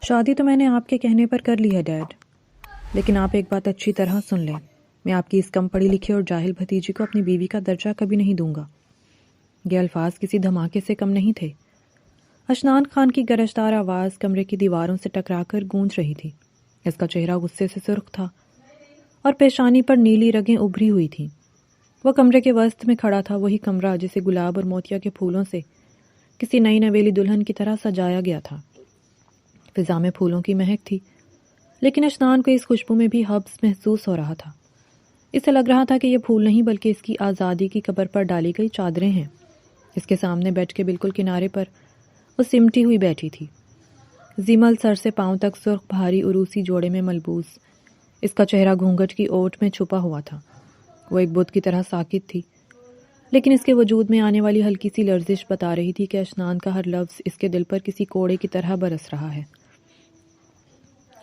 شادی تو میں نے آپ کے کہنے پر کر لی ہے ڈیڈ، لیکن آپ ایک بات اچھی طرح سن لیں، میں آپ کی اس کم پڑھی لکھی اور جاہل بھتیجی کو اپنی بیوی کا درجہ کبھی نہیں دوں گا۔ یہ الفاظ کسی دھماکے سے کم نہیں تھے۔ اشنان خان کی گرجدار آواز کمرے کی دیواروں سے ٹکرا کر گونج رہی تھی۔ اس کا چہرہ غصے سے سرخ تھا اور پیشانی پر نیلی رگیں ابھری ہوئی تھیں۔ وہ کمرے کے وسط میں کھڑا تھا، وہی کمرہ جسے گلاب اور موتیا کے پھولوں سے کسی نئی نویلی دلہن کی طرح سجایا گیا تھا۔ فضا میں پھولوں کی مہک تھی، لیکن اشنان کو اس خوشبو میں بھی حبس محسوس ہو رہا تھا۔ اسے لگ رہا تھا کہ یہ پھول نہیں بلکہ اس کی آزادی کی قبر پر ڈالی گئی چادریں ہیں۔ اس کے سامنے بیٹھ کے بالکل کنارے پر وہ سمٹی ہوئی بیٹھی تھی، زیمل سر سے پاؤں تک سرخ بھاری عروسی جوڑے میں ملبوس۔ اس کا چہرہ گھونگھٹ کی اوٹ میں چھپا ہوا تھا۔ وہ ایک بت کی طرح ساکت تھی، لیکن اس کے وجود میں آنے والی ہلکی سی لرزش بتا رہی تھی کہ اشنان کا ہر لفظ اس کے دل پر کسی کوڑے کی طرح برس رہا ہے۔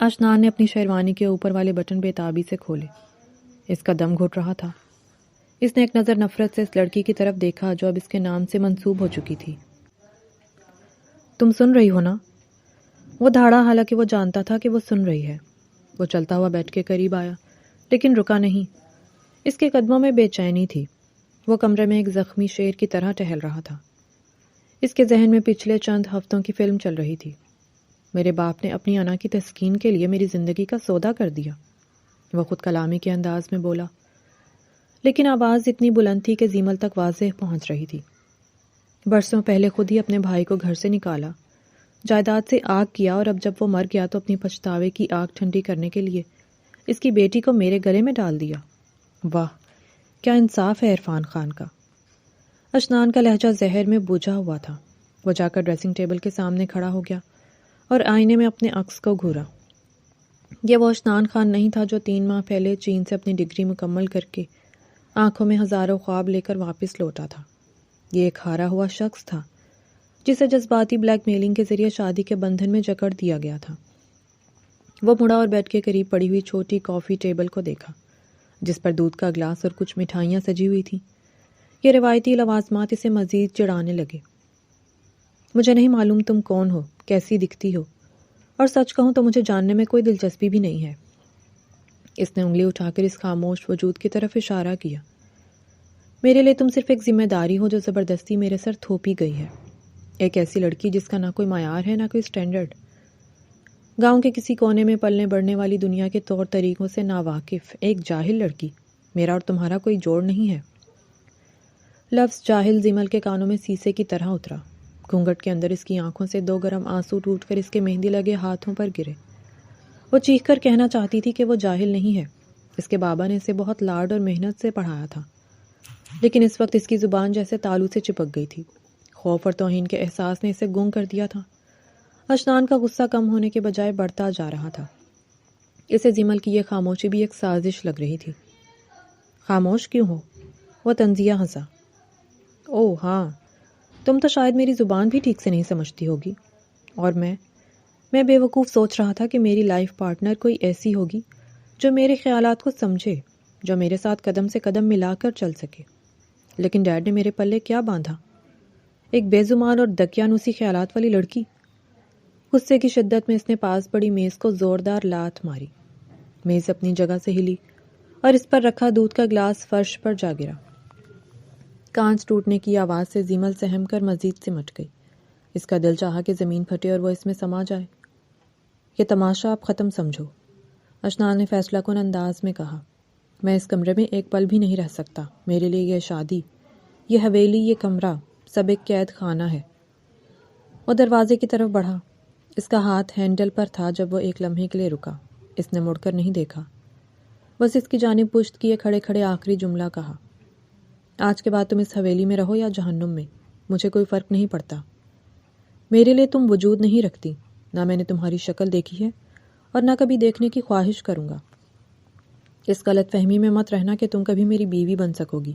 اشنان نے اپنی شیروانی کے اوپر والے بٹن بے تابی سے کھولے۔ اس کا دم گھٹ رہا تھا۔ اس نے ایک نظر نفرت سے اس لڑکی کی طرف دیکھا جو اب اس کے نام سے منسوب ہو چکی تھی۔ تم سن رہی ہو نا؟ وہ دھاڑا، حالانکہ وہ جانتا تھا کہ وہ سن رہی ہے۔ وہ چلتا ہوا بیٹھ کے قریب آیا، لیکن رکا نہیں۔ اس کے قدموں میں بے چینی تھی۔ وہ کمرے میں ایک زخمی شیر کی طرح ٹہل رہا تھا۔ اس کے ذہن میں پچھلے چند ہفتوں کی فلم چل رہی تھی۔ میرے باپ نے اپنی انا کی تسکین کے لیے میری زندگی کا سودا کر دیا، وہ خود کلامی کے انداز میں بولا، لیکن آواز اتنی بلند تھی کہ زیمل تک واضح پہنچ رہی تھی۔ برسوں پہلے خود ہی اپنے بھائی کو گھر سے نکالا، جائیداد سے آگ کیا، اور اب جب وہ مر گیا تو اپنی پچھتاوے کی آگ ٹھنڈی کرنے کے لیے اس کی بیٹی کو میرے گلے میں ڈال دیا۔ واہ، کیا انصاف ہے عرفان خان کا۔ اشنان کا لہجہ زہر میں بجھا ہوا تھا۔ وہ جا کر ڈریسنگ ٹیبل کے سامنے کھڑا ہو گیا اور آئینے میں اپنے عکس کو گھورا۔ یہ وہ اشنان خان نہیں تھا جو 3 ماہ پہلے چین سے اپنی ڈگری مکمل کر کے آنکھوں میں ہزاروں خواب لے کر واپس لوٹا تھا۔ یہ ایک ہارا ہوا شخص تھا جسے جذباتی بلیک میلنگ کے ذریعے شادی کے بندھن میں جکڑ دیا گیا تھا۔ وہ مڑا اور بیٹھ کے قریب پڑی ہوئی چھوٹی کافی ٹیبل کو دیکھا جس پر دودھ کا گلاس اور کچھ مٹھائیاں سجی ہوئی تھیں۔ یہ روایتی لوازمات اسے مزید چڑھانے لگے۔ مجھے نہیں معلوم تم کون ہو، کیسی دکھتی ہو، اور سچ کہوں تو مجھے جاننے میں کوئی دلچسپی بھی نہیں ہے۔ اس نے انگلی اٹھا کر اس خاموش وجود کی طرف اشارہ کیا۔ میرے لیے تم صرف ایک ذمہ داری ہو جو زبردستی میرے سر تھوپی گئی ہے۔ ایک ایسی لڑکی جس کا نہ کوئی معیار ہے، نہ کوئی سٹینڈرڈ۔ گاؤں کے کسی کونے میں پلنے بڑھنے والی دنیا کے طور طریقوں سے ناواقف ایک جاہل لڑکی۔ میرا اور تمہارا کوئی جوڑ نہیں ہے۔ لفظ جاہل زیمل کے کانوں میں سیسے کی طرح اترا۔ گھونگھٹ کے اندر اس کی آنکھوں سے 2 گرم آنسو ٹوٹ کر اس کے مہندی لگے ہاتھوں پر گرے۔ وہ چیخ کر کہنا چاہتی تھی کہ وہ جاہل نہیں ہے، اس کے بابا نے اسے بہت لاڈ اور محنت سے پڑھایا تھا، لیکن اس وقت اس کی زبان جیسے تالو سے چپک گئی تھی۔ خوف اور توہین کے احساس نے اسے گنگ کر دیا تھا۔ اشنان کا غصہ کم ہونے کے بجائے بڑھتا جا رہا تھا۔ اسے زیمل کی یہ خاموشی بھی ایک سازش لگ رہی تھی۔ خاموش کیوں ہو؟ وہ طنزیہ ہنسا۔ اوہ ہاں، تم تو شاید میری زبان بھی ٹھیک سے نہیں سمجھتی ہوگی، اور میں بے وقوف سوچ رہا تھا کہ میری لائف پارٹنر کوئی ایسی ہوگی جو میرے خیالات کو سمجھے، جو میرے ساتھ قدم سے قدم ملا کر چل سکے۔ لیکن ڈیڈ نے میرے پلے کیا باندھا؟ ایک بے زبان اور دقیانوسی خیالات والی لڑکی۔ غصے کی شدت میں اس نے پاس پڑی میز کو زوردار لات ماری۔ میز اپنی جگہ سے ہلی اور اس پر رکھا دودھ کا گلاس فرش پر جا گرا۔ کانچ ٹوٹنے کی آواز سے زیمل سہم کر مزید سمٹ گئی۔ اس کا دل چاہا کہ زمین پھٹے اور وہ اس میں سما جائے۔ یہ تماشا آپ ختم سمجھو، اشنان نے فیصلہ کن انداز میں کہا۔ میں اس کمرے میں ایک پل بھی نہیں رہ سکتا۔ میرے لیے یہ شادی، یہ حویلی، یہ کمرہ سب ایک قید خانہ ہے۔ وہ دروازے کی طرف بڑھا۔ اس کا ہاتھ ہینڈل پر تھا جب وہ ایک لمحے کے لیے رکا۔ اس نے مڑ کر نہیں دیکھا، بس اس کی جانب پشت کیے کھڑے کھڑے آخری جملہ کہا، آج کے بعد تم اس حویلی میں رہو یا جہنم میں، مجھے کوئی فرق نہیں پڑتا۔ میرے لیے تم وجود نہیں رکھتی، نہ میں نے تمہاری شکل دیکھی ہے اور نہ کبھی دیکھنے کی خواہش کروں گا۔ اس غلط فہمی میں مت رہنا کہ تم کبھی میری بیوی بن سکو گی۔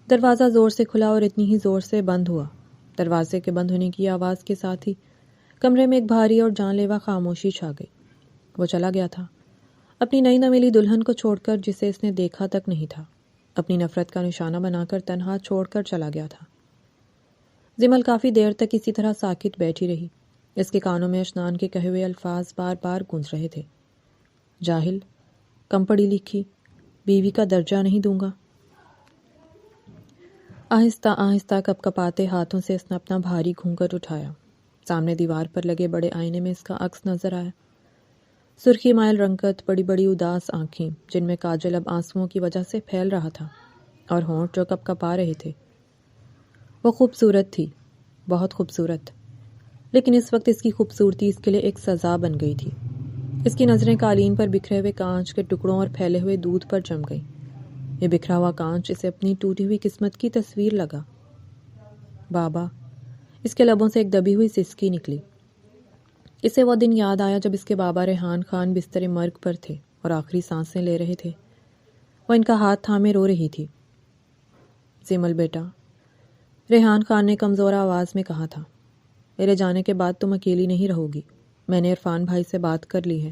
دروازہ زور سے کھلا اور اتنی ہی زور سے بند ہوا۔ دروازے کے بند ہونے کی آواز کے ساتھ ہی کمرے میں ایک بھاری اور جان لیوا خاموشی چھا گئی۔ وہ چلا گیا تھا، اپنی نئی نویلی دلہن کو چھوڑ کر جسے اس نے دیکھا تک نہیں تھا، اپنی نفرت کا نشانہ بنا کر تنہا چھوڑ کر چلا گیا تھا۔ زیمل کافی دیر تک اسی طرح ساکت بیٹھی رہی۔ اس کے کانوں میں اشنان کے کہے ہوئے الفاظ بار بار گونج رہے تھے۔ جاہل، کم پڑھی لکھی، بیوی کا درجہ نہیں دوں گا۔ آہستہ آہستہ کپ کپاتے ہاتھوں سے اس نے اپنا بھاری گھونگھٹ اٹھایا۔ سامنے دیوار پر لگے بڑے آئینے میں اس کا عکس نظر آیا۔ سرخی مائل رنگت، بڑی بڑی اداس آنکھیں جن میں کاجل اب آنسوؤں کی وجہ سے پھیل رہا تھا، اور ہونٹ جو کپ کپا رہے تھے۔ وہ خوبصورت تھی، بہت خوبصورت، لیکن اس وقت اس کی خوبصورتی اس کے لیے ایک سزا بن گئی تھی۔ اس کی نظریں قالین پر بکھرے ہوئے کانچ کے ٹکڑوں اور پھیلے ہوئے دودھ پر جم گئیں۔ یہ بکھرا ہوا کانچ اسے اپنی ٹوٹی ہوئی قسمت کی تصویر لگا۔ بابا، اس کے لبوں سے ایک دبی ہوئی سسکی نکلی۔ اسے وہ دن یاد آیا جب اس کے بابا ریحان خان بستر مرگ پر تھے اور آخری سانسیں لے رہے تھے۔ وہ ان کا ہاتھ تھامے رو رہی تھی۔ زمل بیٹا، ریحان خان نے کمزور آواز میں کہا تھا، میرے جانے کے بعد تم اکیلی نہیں رہو گی۔ میں نے عرفان بھائی سے بات کر لی ہے،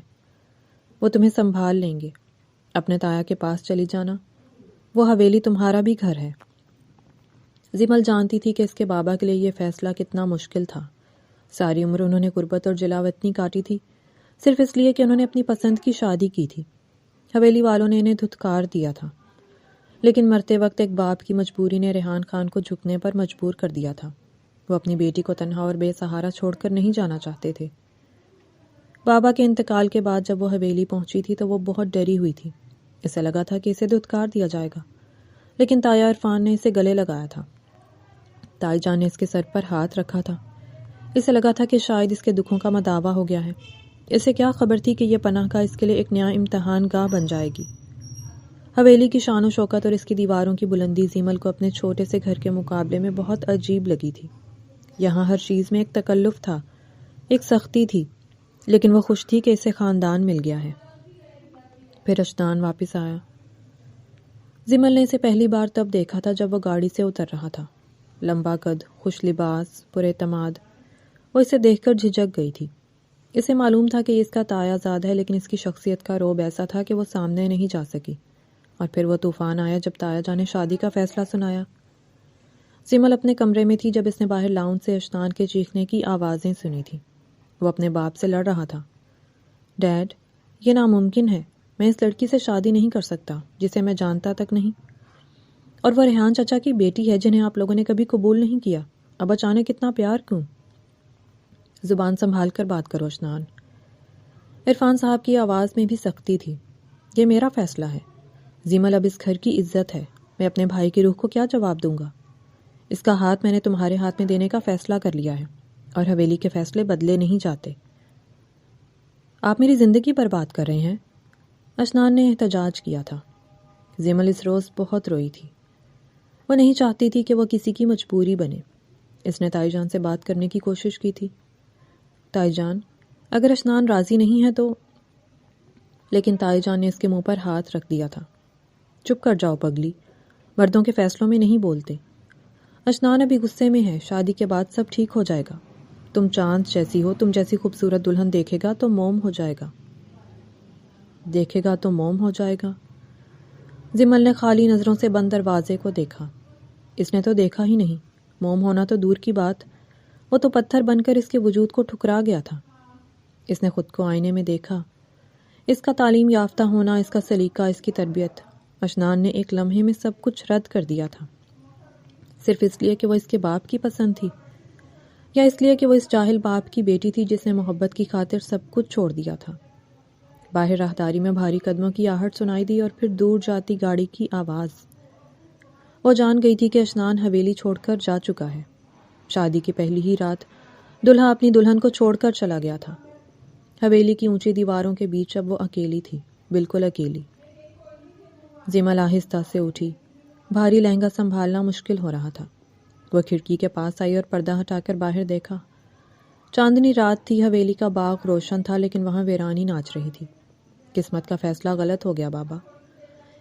وہ تمہیں سنبھال لیں گے۔ اپنے تایا کے پاس چلی جانا، وہ حویلی تمہارا بھی گھر ہے۔ زمل جانتی تھی کہ اس کے بابا کے لیے یہ فیصلہ کتنا مشکل تھا۔ ساری عمر انہوں نے غربت اور جلاوطنی کاٹی تھی، صرف اس لیے کہ انہوں نے اپنی پسند کی شادی کی تھی۔ حویلی والوں نے انہیں دھتکار دیا تھا، لیکن مرتے وقت ایک باپ کی مجبوری نے ریحان خان کو جھکنے پر مجبور کر دیا تھا۔ وہ اپنی بیٹی کو تنہا اور بے سہارا چھوڑ کر نہیں جانا چاہتے تھے۔ بابا کے انتقال کے بعد جب وہ حویلی پہنچی تھی تو وہ بہت ڈری ہوئی تھی۔ اسے لگا تھا کہ اسے دھتکار دیا جائے گا، لیکن تایا عرفان نے اسے گلے لگایا تھا۔ تائی جان نے اس کے سر پر ہاتھ رکھا تھا۔ اسے لگا تھا کہ شاید اس کے دکھوں کا مداوع ہو گیا ہے۔ اسے کیا خبر تھی کہ یہ پناہ کا اس کے لیے ایک نیا امتحان گاہ بن جائے گی۔ حویلی کی شان و شوکت اور اس کی دیواروں کی بلندی زیمل کو اپنے چھوٹے سے گھر کے مقابلے میں بہت عجیب لگی تھی۔ یہاں ہر چیز میں ایک تکلف تھا، ایک سختی تھی، لیکن وہ خوش تھی کہ اسے خاندان مل گیا ہے۔ پھر اشنان واپس آیا۔ زمل نے اسے پہلی بار تب دیکھا تھا جب وہ گاڑی سے اتر رہا تھا۔ لمبا قد، خوش لباس، پراعتماد۔ وہ اسے دیکھ کر جھجک گئی تھی۔ اسے معلوم تھا کہ یہ اس کا تایا زاد ہے، لیکن اس کی شخصیت کا رعب ایسا تھا کہ وہ سامنے نہیں جا سکی۔ اور پھر وہ طوفان آیا جب تایا جان نے شادی کا فیصلہ سنایا۔ زمل اپنے کمرے میں تھی جب اس نے باہر لاؤنج سے اشنان کے چیخنے کی آوازیں سنی تھی۔ وہ اپنے باپ سے لڑ رہا تھا۔ ڈیڈ، یہ ناممکن ہے، میں اس لڑکی سے شادی نہیں کر سکتا جسے میں جانتا تک نہیں، اور وہ ریحان چچا کی بیٹی ہے جنہیں آپ لوگوں نے کبھی قبول نہیں کیا۔ اب اچانک اتنا پیار کیوں؟ زبان سنبھال کر بات کرو اشنان۔ عرفان صاحب کی آواز میں بھی سختی تھی۔ یہ میرا فیصلہ ہے زمل، اب اس گھر کی عزت ہے، میں اپنے بھائی کی روح کو کیا جواب دوں گا؟ اس کا ہاتھ میں نے تمہارے ہاتھ میں دینے کا فیصلہ کر لیا ہے، اور حویلی کے فیصلے بدلے نہیں جاتے۔ آپ میری زندگی برباد کر رہے ہیں، اشنان نے احتجاج کیا تھا۔ زمل اس روز بہت روئی تھی۔ وہ نہیں چاہتی تھی کہ وہ کسی کی مجبوری بنے۔ اس نے تائی جان سے بات کرنے کی کوشش کی تھی۔ تائی جان، اگر اشنان راضی نہیں ہے تو… لیکن تائی جان نے اس کے منہ پر ہاتھ رکھ دیا تھا۔ چپ کر جاؤ پگلی، مردوں کے فیصلوں میں نہیں بولتے۔ اشنان ابھی غصے میں ہے، شادی کے بعد سب ٹھیک ہو جائے گا۔ تم چاند جیسی ہو، تم جیسی خوبصورت دلہن دیکھے گا تو موم ہو جائے گا۔ دیکھے گا تو موم ہو جائے گا۔ زمل نے خالی نظروں سے بند دروازے کو دیکھا۔ اس نے تو دیکھا ہی نہیں، موم ہونا تو دور کی بات، وہ تو پتھر بن کر اس کے وجود کو ٹھکرا گیا تھا۔ اس نے خود کو آئینے میں دیکھا۔ اس کا تعلیم یافتہ ہونا، اس کا سلیقہ، اس کی تربیت، اشنان نے ایک لمحے میں سب کچھ رد کر دیا تھا، صرف اس لیے کہ وہ اس کے باپ کی پسند تھی، یا اس لیے کہ وہ اس جاہل باپ کی بیٹی تھی جس نے محبت کی خاطر سب کچھ چھوڑ دیا تھا۔ باہر راہداری میں بھاری قدموں کی آہٹ سنائی دی اور پھر دور جاتی گاڑی کی آواز۔ وہ جان گئی تھی کہ اشنان حویلی چھوڑ کر جا چکا ہے۔ شادی کی پہلی ہی رات دلہا اپنی دلہن کو چھوڑ کر چلا گیا تھا۔ حویلی کی اونچی دیواروں کے بیچ اب وہ اکیلی تھی، بالکل اکیلی۔ زمل آہستہ سے اٹھی۔ بھاری لہنگا سنبھالنا مشکل ہو رہا تھا۔ وہ کھڑکی کے پاس آئی اور پردہ ہٹا کر باہر دیکھا۔ چاندنی رات تھی، حویلی کا باغ روشن تھا، لیکن وہاں ویرانی ناچ رہی تھی۔ قسمت کا فیصلہ غلط ہو گیا بابا۔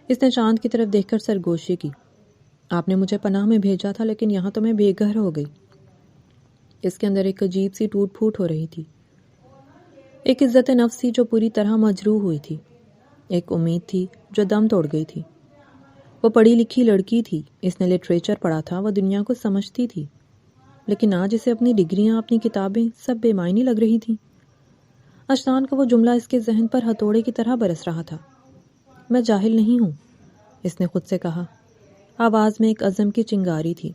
اس نے چاند کی طرف دیکھ کر سرگوشی کی۔ آپ نے مجھے پناہ میں بھیجا تھا، لیکن یہاں تو میں بے گھر ہو گئی۔ اس کے اندر ایک عجیب سی ٹوٹ پھوٹ ہو رہی تھی، ایک عزت نفس تھی جو پوری طرح مجروح ہوئی تھی، ایک امید تھی جو دم توڑ گئی تھی۔ وہ پڑھی لکھی لڑکی تھی، اس نے لٹریچر پڑھا تھا، وہ دنیا کو سمجھتی تھی، لیکن آج اسے اپنی ڈگریاں، اپنی کتابیں سب بے معنی لگ رہی تھیں۔ اشنان کا وہ جملہ اس کے ذہن پر ہتھوڑے کی طرح برس رہا تھا۔ میں جاہل نہیں ہوں، اس نے خود سے کہا۔ آواز میں ایک عزم کی چنگاری تھی۔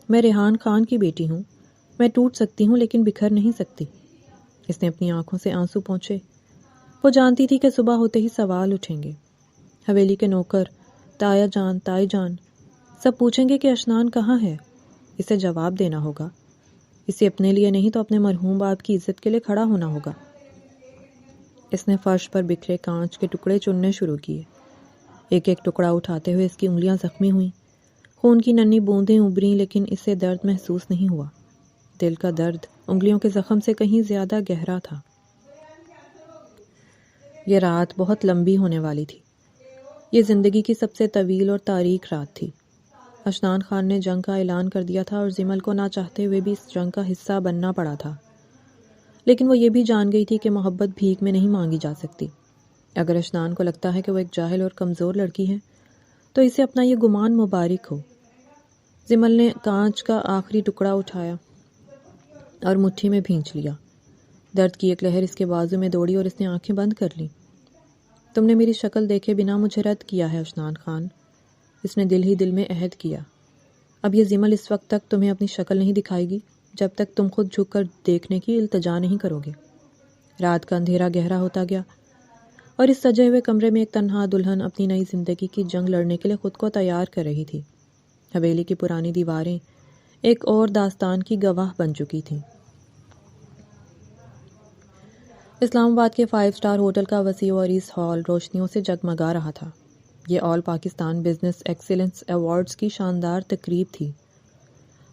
میں ریحان خان کی بیٹی ہوں، میں ٹوٹ سکتی ہوں لیکن بکھر نہیں سکتی۔ اس نے اپنی آنکھوں سے آنسو پونچھے۔ وہ جانتی تھی کہ صبح ہوتے ہی سوال اٹھیں گے۔ حویلی کے نوکر، تایا جان، تائی جان، سب پوچھیں گے کہ اشنان کہاں ہے۔ اسے جواب دینا ہوگا۔ اسے اپنے لیے نہیں تو اپنے مرحوم باپ کی عزت کے لیے کھڑا ہونا ہوگا۔ اس نے فرش پر بکھرے کانچ کے ٹکڑے چننے شروع کیے۔ ایک ایک ٹکڑا اٹھاتے ہوئے اس کی انگلیاں زخمی ہوئیں۔ خون کی ننھی بوندیں ابھریں لیکن اسے درد محسوس نہیں ہوا۔ دل کا درد انگلیوں کے زخم سے کہیں زیادہ گہرا تھا۔ یہ رات بہت لمبی ہونے والی تھی۔ یہ زندگی کی سب سے طویل اور تاریک رات تھی۔ اشنان خان نے جنگ کا اعلان کر دیا تھا اور زمل کو نہ چاہتے ہوئے بھی اس جنگ کا حصہ بننا پڑا تھا۔ لیکن وہ یہ بھی جان گئی تھی کہ محبت بھیک میں نہیں مانگی جا سکتی۔ اگر اشنان کو لگتا ہے کہ وہ ایک جاہل اور کمزور لڑکی ہے تو اسے اپنا یہ گمان مبارک ہو۔ زمل نے کانچ کا آخری ٹکڑا اٹھایا اور مٹھی میں بھینچ لیا۔ درد کی ایک لہر اس کے بازو میں دوڑی اور اس نے آنکھیں بند کر لیں۔ تم نے میری شکل دیکھے بنا مجھے رد کیا ہے اشنان خان، اس نے دل ہی دل میں عہد کیا۔ اب یہ زمل اس وقت تک تمہیں اپنی شکل نہیں دکھائے گی جب تک تم خود جھک کر دیکھنے کی التجا نہیں کرو گے۔ رات کا اندھیرا گہرا ہوتا گیا اور اس سجے ہوئے کمرے میں ایک تنہا دلہن اپنی نئی زندگی کی جنگ لڑنے کے لیے خود کو تیار کر رہی تھی۔ حویلی کی پرانی دیواریں ایک اور داستان کی گواہ بن چکی تھیں۔ اسلام آباد کے 5 اسٹار ہوٹل کا وسیع و عریض ہال روشنیوں سے جگمگا رہا تھا۔ یہ آل پاکستان بزنس ایکسیلنس ایوارڈز کی شاندار تقریب تھی۔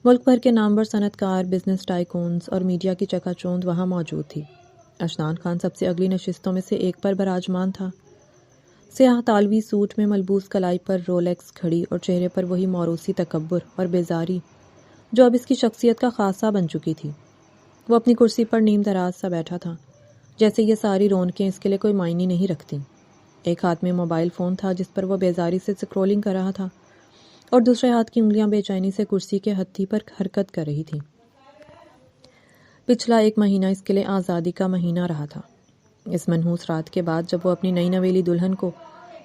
ملک بھر کے نامور صنعت کار، بزنس ٹائکونز اور میڈیا کی چکا چوند وہاں موجود تھی۔ اشنان خان سب سے اگلی نشستوں میں سے ایک پر براجمان تھا۔ سیاہ تالوی سوٹ میں ملبوس کلائی پر رولیکس گھڑی اور چہرے پر وہی موروثی تکبر اور بیزاری جو اب اس کی شخصیت کا خاصہ بن چکی تھی۔ وہ اپنی کرسی پر نیم دراز سا بیٹھا تھا، جیسے یہ ساری رونقیں اس کے لیے کوئی معنی نہیں رکھتیں۔ ایک ہاتھ میں موبائل فون تھا جس پر وہ بیزاری سے سکرولنگ کر رہا تھا اور دوسرے ہاتھ کی انگلیاں بے چینی سے کرسی کے ہتھی پر حرکت کر رہی تھیں۔ پچھلا 1 مہینہ اس کے لیے آزادی کا مہینہ رہا تھا۔ اس منحوس رات کے بعد جب وہ اپنی نئی نویلی دلہن کو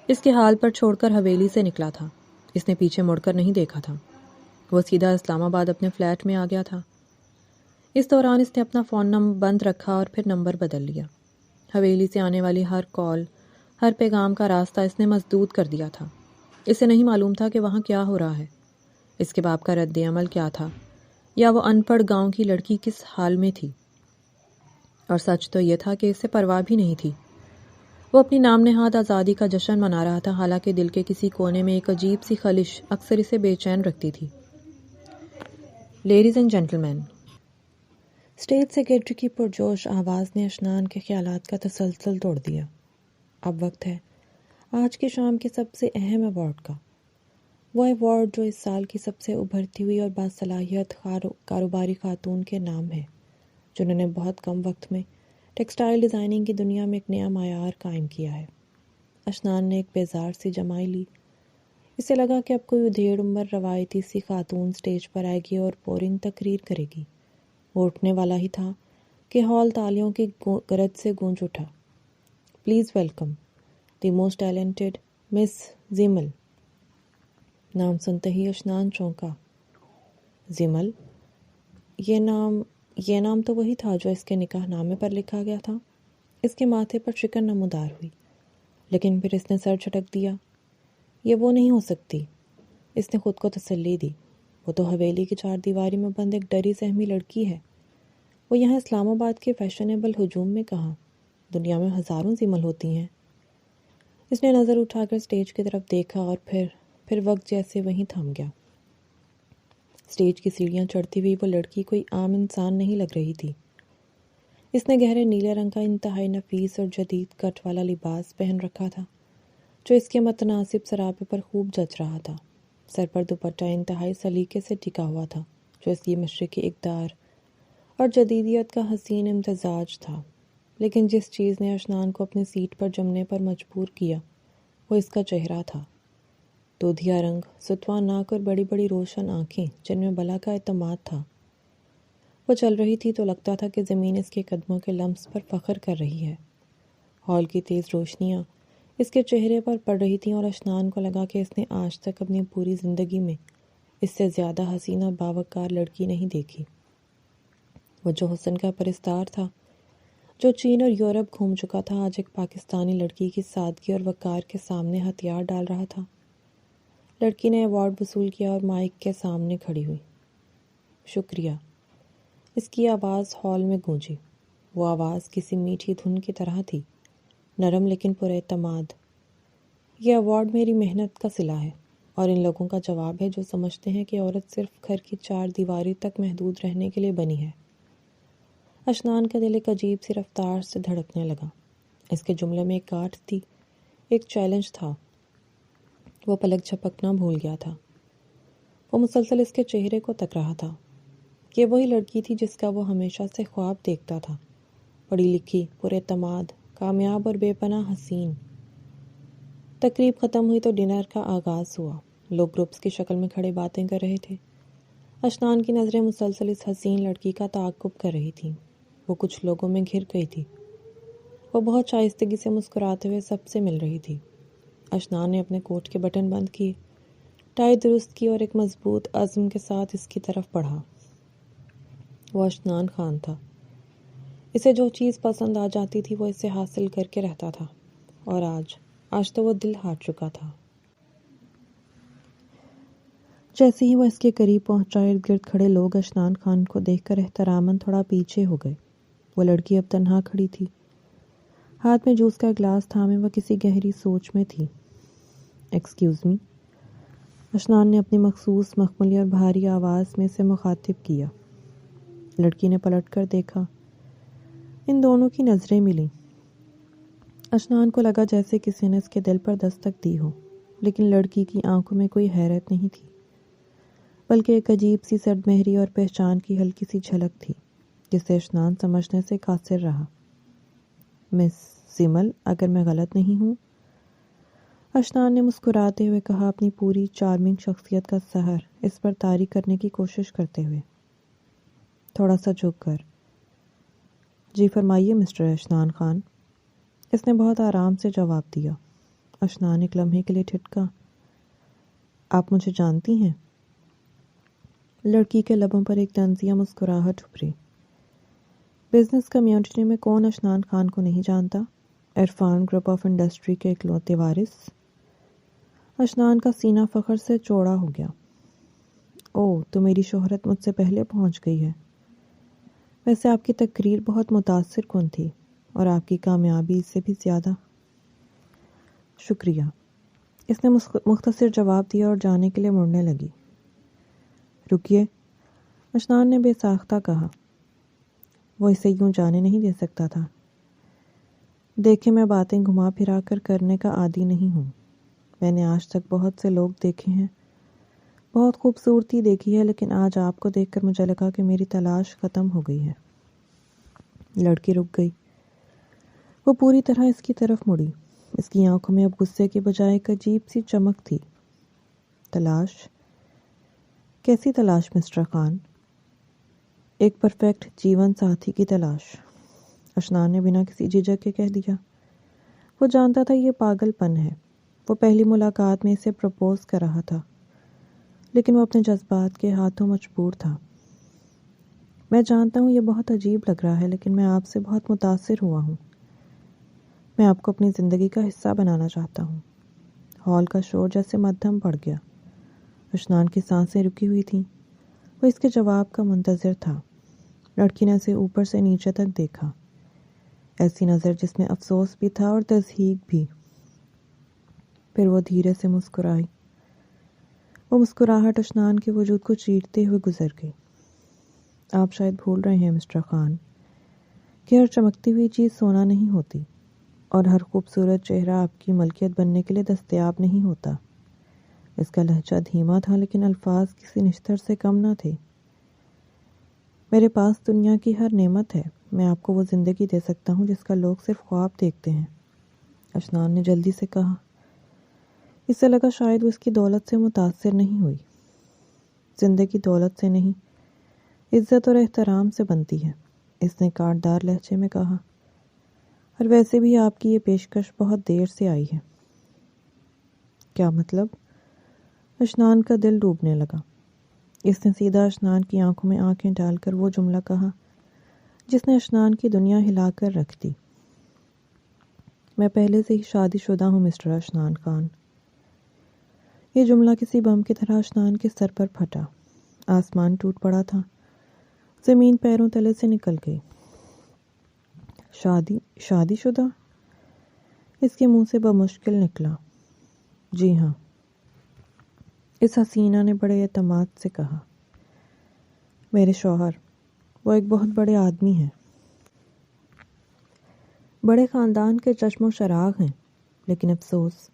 اس کے حال پر چھوڑ کر حویلی سے نکلا تھا، اس نے پیچھے مڑ کر نہیں دیکھا تھا۔ وہ سیدھا اسلام آباد اپنے فلیٹ میں آ گیا تھا۔ اس دوران اس نے اپنا فون بند رکھا اور پھر نمبر بدل لیا۔ حویلی سے آنے والی ہر کال، ہر پیغام کا راستہ اس نے مسدود کر دیا تھا۔ اسے نہیں معلوم تھا کہ وہاں کیا ہو رہا ہے، اس کے باپ کا رد عمل کیا تھا، یا وہ ان پڑھ گاؤں کی لڑکی کس حال میں تھی۔ اور سچ تو یہ تھا کہ اسے پرواہ بھی نہیں تھی۔ وہ اپنی نام نہاد آزادی کا جشن منا رہا تھا، حالانکہ دل کے کسی کونے میں ایک عجیب سی خلش اکثر اسے بے چین رکھتی تھی۔ Ladies and gentlemen, stage secretary کی پرجوش آواز نے اشنان کے خیالات کا تسلسل توڑ دیا۔ اب وقت ہے آج کی شام کے سب سے اہم ایوارڈ کا، وہ ایوارڈ جو اس سال کی سب سے ابھرتی ہوئی اور باصلاحیت کاروباری خاتون کے نام ہے، جنہوں نے بہت کم وقت میں ٹیکسٹائل ڈیزائننگ کی دنیا میں ایک نیا معیار قائم کیا ہے۔ اشنان نے ایک بیزار سی جمائی لی۔ اسے لگا کہ اب کوئی ادھیڑ عمر روایتی سی خاتون سٹیج پر آئے گی اور بورنگ تقریر کرے گی۔ وہ اٹھنے والا ہی تھا کہ ہال تالیوں کی گرج سے گونج اٹھا۔ Please welcome the most talented miss Zamal. نام سنتے ہی اشنان چونکا۔ زمل؟ یہ نام تو وہی تھا جو اس کے نکاح نامے پر لکھا گیا تھا۔ اس کے ماتھے پر شکن نمودار ہوئی، لیکن پھر اس نے سر جھٹک دیا۔ یہ وہ نہیں ہو سکتی، اس نے خود کو تسلی دی۔ وہ تو حویلی کی 4 دیواری میں بند ایک ڈری سہمی لڑکی ہے۔ وہ یہاں اسلام آباد کے فیشنیبل ہجوم میں کہاں، دنیا میں ہزاروں زمل ہوتی ہیں۔ اس نے نظر اٹھا کر سٹیج کی طرف دیکھا اور پھر وقت جیسے وہیں تھم گیا۔ سٹیج کی سیڑھیاں چڑھتی ہوئی وہ لڑکی کوئی عام انسان نہیں لگ رہی تھی۔ اس نے گہرے نیلے رنگ کا انتہائی نفیس اور جدید کٹ والا لباس پہن رکھا تھا جو اس کے متناسب سراپے پر خوب جچ رہا تھا۔ سر پر دوپٹہ انتہائی سلیقے سے ٹکا ہوا تھا جو اس کی مشرقی اقدار اور جدیدیت کا حسین امتزاج تھا۔ لیکن جس چیز نے اشنان کو اپنی سیٹ پر جمنے پر مجبور کیا وہ اس کا چہرہ تھا۔ دودھیا رنگ، ستوان ناک اور بڑی بڑی روشن آنکھیں جن میں بلا کا اعتماد تھا۔ وہ چل رہی تھی تو لگتا تھا کہ زمین اس کے قدموں کے لمس پر فخر کر رہی ہے۔ ہال کی تیز روشنیاں اس کے چہرے پر پڑ رہی تھیں اور اشنان کو لگا کہ اس نے آج تک اپنی پوری زندگی میں اس سے زیادہ حسین اور باوقار لڑکی نہیں دیکھی۔ وہ جو حسن کا پرستار تھا، جو چین اور یورپ گھوم چکا تھا، آج ایک پاکستانی لڑکی کی سادگی اور وقار کے سامنے ہتھیار ڈال رہا تھا۔ لڑکی نے ایوارڈ وصول کیا اور مائک کے سامنے کھڑی ہوئی۔ شکریہ، اس کی آواز ہال میں گونجی۔ وہ آواز کسی میٹھی دھن کی طرح تھی، نرم لیکن پر اعتماد۔ یہ ایوارڈ میری محنت کا صلہ ہے اور ان لوگوں کا جواب ہے جو سمجھتے ہیں کہ عورت صرف گھر کی چار دیواری تک محدود رہنے کے لیے بنی ہے۔ اشنان کا دل ایک عجیب سی رفتار سے دھڑکنے لگا۔ اس کے جملے میں ایک کاٹ تھی، ایک چیلنج تھا۔ وہ پلک جھپکنا بھول گیا تھا۔ وہ مسلسل اس کے چہرے کو تک رہا تھا۔ یہ وہی لڑکی تھی جس کا وہ ہمیشہ سے خواب دیکھتا تھا، پڑھی لکھی، پر اعتماد، کامیاب اور بے پناہ حسین۔ تقریب ختم ہوئی تو ڈنر کا آغاز ہوا۔ لوگ گروپس کی شکل میں کھڑے باتیں کر رہے تھے۔ اشنان کی نظریں مسلسل اس حسین لڑکی کا تعاقب کر رہی تھیں۔ وہ کچھ لوگوں میں گھر گئی تھی۔ وہ بہت شائستگی سے مسکراتے ہوئے سب سے مل رہی تھی۔ اشنان نے اپنے کوٹ کے بٹن بند کیے، ٹائی درست کی اور ایک مضبوط عزم کے ساتھ اس کی طرف بڑھا۔ وہ اشنان خان تھا۔ اسے جو چیز پسند آ جاتی تھی وہ اسے حاصل کر کے رہتا تھا، اور آج تو وہ دل ہار چکا تھا۔ جیسے ہی وہ اس کے قریب پہنچا، ارد گرد کھڑے لوگ اشنان خان کو دیکھ کر احتراماً تھوڑا پیچھے ہو گئے۔ وہ لڑکی اب تنہا کھڑی تھی، ہاتھ میں جوس کا گلاس تھامے وہ کسی گہری سوچ میں تھی۔ ایکسکیوز می، اشنان نے اپنی مخصوص مخملی اور بھاری آواز میں سے مخاطب کیا۔ لڑکی نے پلٹ کر دیکھا۔ ان دونوں کی نظریں ملیں۔ اشنان کو لگا جیسے کسی نے اس کے دل پر دستک دی ہو، لیکن لڑکی کی آنکھوں میں کوئی حیرت نہیں تھی، بلکہ ایک عجیب سی سرد مہری اور پہچان کی ہلکی سی جھلک تھی، جسے اشنان سمجھنے سے قاصر رہا۔ مس سمل، اگر میں غلط نہیں ہوں، اشنان نے مسکراتے ہوئے کہا، اپنی پوری چارمنگ شخصیت کا سحر اس پر طاری کرنے کی کوشش کرتے ہوئے۔ تھوڑا سا جھک کر، جی فرمائیے مسٹر اشنان خان، اس نے بہت آرام سے جواب دیا۔ اشنان ایک لمحے کے لیے ٹھٹکا۔ آپ مجھے جانتی ہیں؟ لڑکی کے لبوں پر ایک طنزیہ مسکراہٹ ابھری۔ بزنس کمیونٹی میں کون اشنان خان کو نہیں جانتا؟ عرفان گروپ آف انڈسٹری کے اکلوتے وارث۔ اشنان کا سینہ فخر سے چوڑا ہو گیا۔ اوہ، تو میری شہرت مجھ سے پہلے پہنچ گئی ہے۔ ویسے آپ کی تقریر بہت متاثر کن تھی، اور آپ کی کامیابی اس سے بھی زیادہ۔ شکریہ، اس نے مختصر جواب دیا اور جانے کے لیے مڑنے لگی۔ رکیے، اشنان نے بے ساختہ کہا۔ وہ اسے یوں جانے نہیں دے سکتا تھا۔ دیکھیں، میں باتیں گھما پھرا کر کرنے کا عادی نہیں ہوں۔ میں نے آج تک بہت سے لوگ دیکھے ہیں، بہت خوبصورتی دیکھی ہے، لیکن آج آپ کو دیکھ کر مجھے لگا کہ میری تلاش ختم ہو گئی ہے۔ لڑکی رک گئی۔ وہ پوری طرح اس کی طرف مڑی۔ اس کی آنکھوں میں اب غصے کے بجائے ایک عجیب سی چمک تھی۔ تلاش؟ کیسی تلاش مسٹر خان؟ ایک پرفیکٹ جیون ساتھی کی تلاش، اشنان نے بنا کسی جھجک کے کہہ دیا۔ وہ جانتا تھا یہ پاگل پن ہے۔ وہ پہلی ملاقات میں اسے پرپوز کر رہا تھا، لیکن وہ اپنے جذبات کے ہاتھوں مجبور تھا۔ میں جانتا ہوں یہ بہت عجیب لگ رہا ہے، لیکن میں آپ سے بہت متاثر ہوا ہوں۔ میں آپ کو اپنی زندگی کا حصہ بنانا چاہتا ہوں۔ ہال کا شور جیسے مدھم پڑ گیا۔ اشنان کی سانسیں رکی ہوئی تھیں۔ وہ اس کے جواب کا منتظر تھا۔ لڑکی نے اسے اوپر سے نیچے تک دیکھا، ایسی نظر جس میں افسوس بھی تھا اور تضحیک بھی۔ پھر وہ دھیرے سے مسکرائی۔ وہ مسکراہٹ اشنان کے وجود کو چیرتے ہوئے گزر گئی۔ آپ شاید بھول رہے ہیں مسٹر خان کہ ہر چمکتی ہوئی چیز سونا نہیں ہوتی، اور ہر خوبصورت چہرہ آپ کی ملکیت بننے کے لیے دستیاب نہیں ہوتا۔ اس کا لہجہ دھیما تھا، لیکن الفاظ کسی نشتر سے کم نہ تھے۔ میرے پاس دنیا کی ہر نعمت ہے، میں آپ کو وہ زندگی دے سکتا ہوں جس کا لوگ صرف خواب دیکھتے ہیں۔ اشنان نے جلدی سے کہا۔ اس سے لگا شاید وہ اس کی دولت سے متاثر نہیں ہوئی۔ زندگی دولت سے نہیں، عزت اور احترام سے بنتی ہے، اس نے کاٹدار لہجے میں کہا، اور ویسے بھی آپ کی یہ پیشکش بہت دیر سے آئی ہے۔ کیا مطلب؟ اشنان کا دل ڈوبنے لگا۔ اس نے سیدھا اشنان کی آنکھوں میں آنکھیں ڈال کر وہ جملہ کہا جس نے اشنان کی دنیا ہلا کر رکھ دی۔ میں پہلے سے ہی شادی شدہ ہوں مسٹر اشنان خان۔ یہ جملہ کسی بم کی طرح اشنان کے سر پر پھٹا۔ آسمان ٹوٹ پڑا تھا، زمین پیروں تلے سے نکل گئی۔ شادی شدہ؟ اس کے منہ سے بمشکل نکلا، جی ہاں۔ اس حسینہ نے بڑے اعتماد سے کہا، میرے شوہر، وہ ایک بہت بڑے آدمی ہیں، بڑے خاندان کے چشم و چراغ ہیں، لیکن افسوس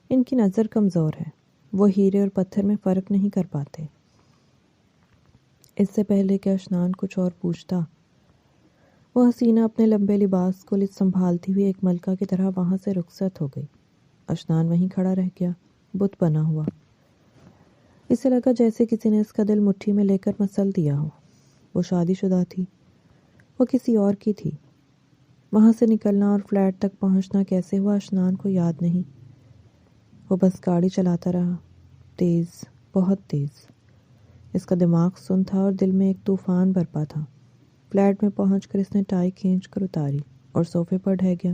ان کی نظر کمزور ہے، وہ ہیرے اور پتھر میں فرق نہیں کر پاتے۔ اس سے پہلے کہ اشنان کچھ اور پوچھتا، وہ حسینہ اپنے لمبے لباس کو سنبھالتی ہوئی ایک ملکہ کی طرح وہاں سے رخصت ہو گئی۔ اشنان وہیں کھڑا رہ گیا، بت بنا ہوا۔ اسے لگا جیسے کسی نے اس کا دل مٹھی میں لے کر مسل دیا ہو۔ وہ شادی شدہ تھی، وہ کسی اور کی تھی۔ وہاں سے نکلنا اور فلیٹ تک پہنچنا کیسے ہوا اشنان کو یاد نہیں۔ وہ بس گاڑی چلاتا رہا، تیز، بہت تیز۔ اس کا دماغ سن تھا اور دل میں ایک طوفان برپا تھا۔ فلیٹ میں پہنچ کر اس نے ٹائی کھینچ کر اتاری اور صوفے پر ڈھہ گیا۔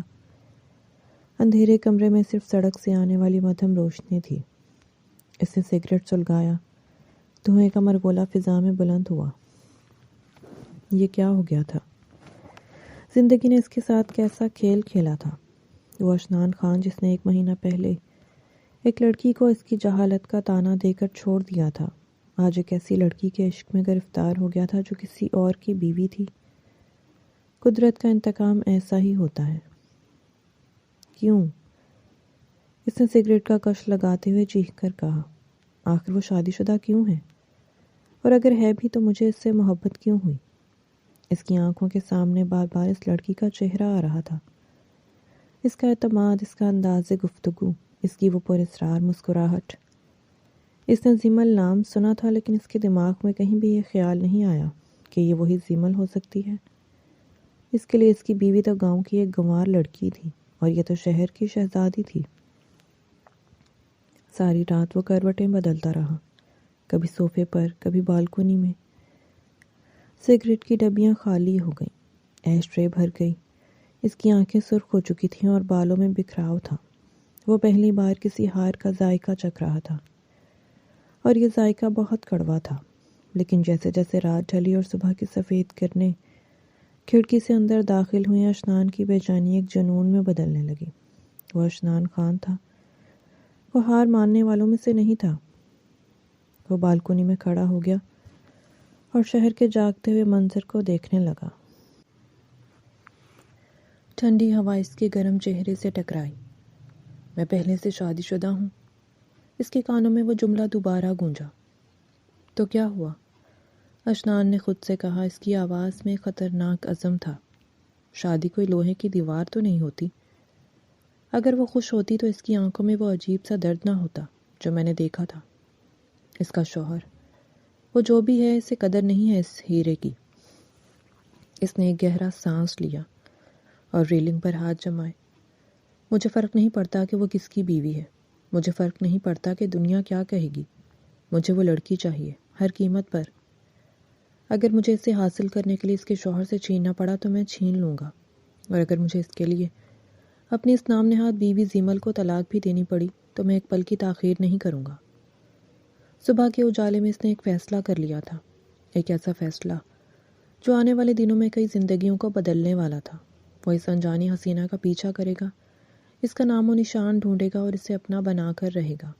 اندھیرے کمرے میں صرف سڑک سے آنے والی مدھم روشنی تھی۔ اس نے سگریٹ سلگایا، دھوئیں کا مرگولا فضا میں بلند ہوا۔ یہ کیا ہو گیا تھا؟ زندگی نے اس کے ساتھ کیسا کھیل کھیلا تھا؟ وہ اشنان خان جس نے 1 مہینہ پہلے ایک لڑکی کو اس کی جہالت کا طعنہ دے کر چھوڑ دیا تھا، آج ایک ایسی لڑکی کے عشق میں گرفتار ہو گیا تھا جو کسی اور کی بیوی تھی۔ قدرت کا انتقام ایسا ہی ہوتا ہے۔ کیوں؟ اس نے سگریٹ کا کش لگاتے ہوئے چیخ کر کہا، آخر وہ شادی شدہ کیوں ہے؟ اور اگر ہے بھی تو مجھے اس سے محبت کیوں ہوئی؟ اس کی آنکھوں کے سامنے بار بار اس لڑکی کا چہرہ آ رہا تھا، اس کا اعتماد، اس کا انداز گفتگو، اس کی وہ پراسرار مسکراہٹ۔ اس نے زیمل نام سنا تھا، لیکن اس کے دماغ میں کہیں بھی یہ خیال نہیں آیا کہ یہ وہی زیمل ہو سکتی ہے۔ اس کے لیے اس کی بیوی تو گاؤں کی ایک گنوار لڑکی تھی اور یہ تو شہر کی شہزادی تھی۔ ساری رات وہ کروٹیں بدلتا رہا، کبھی صوفے پر، کبھی بالکونی میں۔ سگریٹ کی ڈبیاں خالی ہو گئیں، ایش ٹرے بھر گئی۔ اس کی آنکھیں سرخ ہو چکی تھیں اور بالوں میں بکھراؤ تھا۔ وہ پہلی بار کسی ہار کا ذائقہ چکھ رہا تھا، اور یہ ذائقہ بہت کڑوا تھا۔ لیکن جیسے جیسے رات ڈھلی اور صبح کی سفید کرنیں کھڑکی سے اندر داخل ہوئیں، اشنان کی بے چینی ایک جنون میں بدلنے لگی۔ وہ اشنان خان تھا، وہ ہار ماننے والوں میں سے نہیں تھا۔ وہ بالکونی میں کھڑا ہو گیا اور شہر کے جاگتے ہوئے منظر کو دیکھنے لگا۔ ٹھنڈی ہوا اس کے گرم چہرے سے ٹکرائی۔ میں پہلے سے شادی شدہ ہوں۔ اس کے کانوں میں وہ جملہ دوبارہ گونجا۔ تو کیا ہوا؟ اشنان نے خود سے کہا، اس کی آواز میں خطرناک عزم تھا۔ شادی کوئی لوہے کی دیوار تو نہیں ہوتی۔ اگر وہ خوش ہوتی تو اس کی آنکھوں میں وہ عجیب سا درد نہ ہوتا جو میں نے دیکھا تھا۔ اس کا شوہر، وہ جو بھی ہے، اسے قدر نہیں ہے اس ہیرے کی۔ اس نے ایک گہرا سانس لیا اور ریلنگ پر ہاتھ جمائے۔ مجھے فرق نہیں پڑتا کہ وہ کس کی بیوی ہے، مجھے فرق نہیں پڑتا کہ دنیا کیا کہے گی، مجھے وہ لڑکی چاہیے، ہر قیمت پر۔ اگر مجھے اسے حاصل کرنے کے لیے اس کے شوہر سے چھیننا پڑا تو میں چھین لوں گا، اور اگر مجھے اس کے لیے اپنی اس نام نہاد بیوی زیمل کو طلاق بھی دینی پڑی تو میں ایک پل کی تاخیر نہیں کروں گا۔ صبح کے اجالے میں اس نے ایک فیصلہ کر لیا تھا، ایک ایسا فیصلہ جو آنے والے دنوں میں کئی زندگیوں کو بدلنے والا تھا۔ وہ اس انجانی حسینہ کا پیچھا کرے گا، اس کا نام و نشان ڈھونڈے گا اور اسے اپنا بنا کر رہے گا۔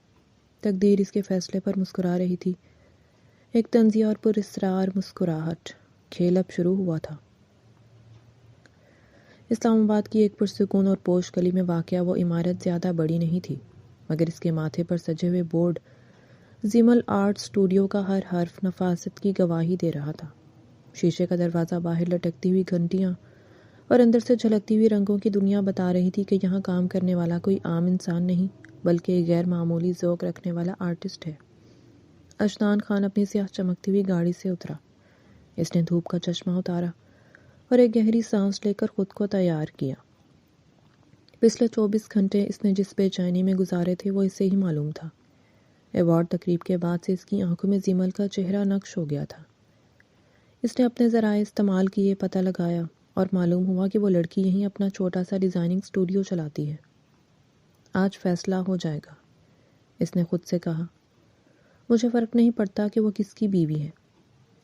تقدیر اس کے فیصلے پر مسکرا رہی تھی، ایک طنزیہ اور پر اسرار مسکراہٹ۔ کھیل اب شروع ہوا تھا۔ اسلام آباد کی ایک پرسکون اور پوش گلی میں واقع وہ عمارت زیادہ بڑی نہیں تھی، مگر اس کے ماتھے پر سجے ہوئے بورڈ زیمل آرٹ اسٹوڈیو کا ہر حرف نفاست کی گواہی دے رہا تھا۔ شیشے کا دروازہ باہر لٹکتی ہوئی گھنٹیاں اور اندر سے جھلکتی ہوئی رنگوں کی دنیا بتا رہی تھی کہ یہاں کام کرنے والا کوئی عام انسان نہیں، بلکہ ایک غیر معمولی ذوق رکھنے والا آرٹسٹ ہے۔ اشنان خان اپنی سیاہ چمکتی ہوئی گاڑی سے اترا۔ اس نے دھوپ کا چشمہ اتارا اور ایک گہری سانس لے کر خود کو تیار کیا۔ پچھلے 24 گھنٹے اس نے جس بے چینی میں گزارے تھے وہ اسے ہی معلوم تھا۔ ایوارڈ تقریب کے بعد سے اس کی آنکھوں میں زیمل کا چہرہ نقش ہو گیا تھا۔ اس نے اپنے ذرائع استعمال کیے، پتہ لگایا اور معلوم ہوا کہ وہ لڑکی یہیں اپنا چھوٹا سا ڈیزائننگ اسٹوڈیو چلاتی ہے۔ آج فیصلہ ہو جائے گا، اس نے خود سے کہا۔ مجھے فرق نہیں پڑتا کہ وہ کس کی بیوی ہے،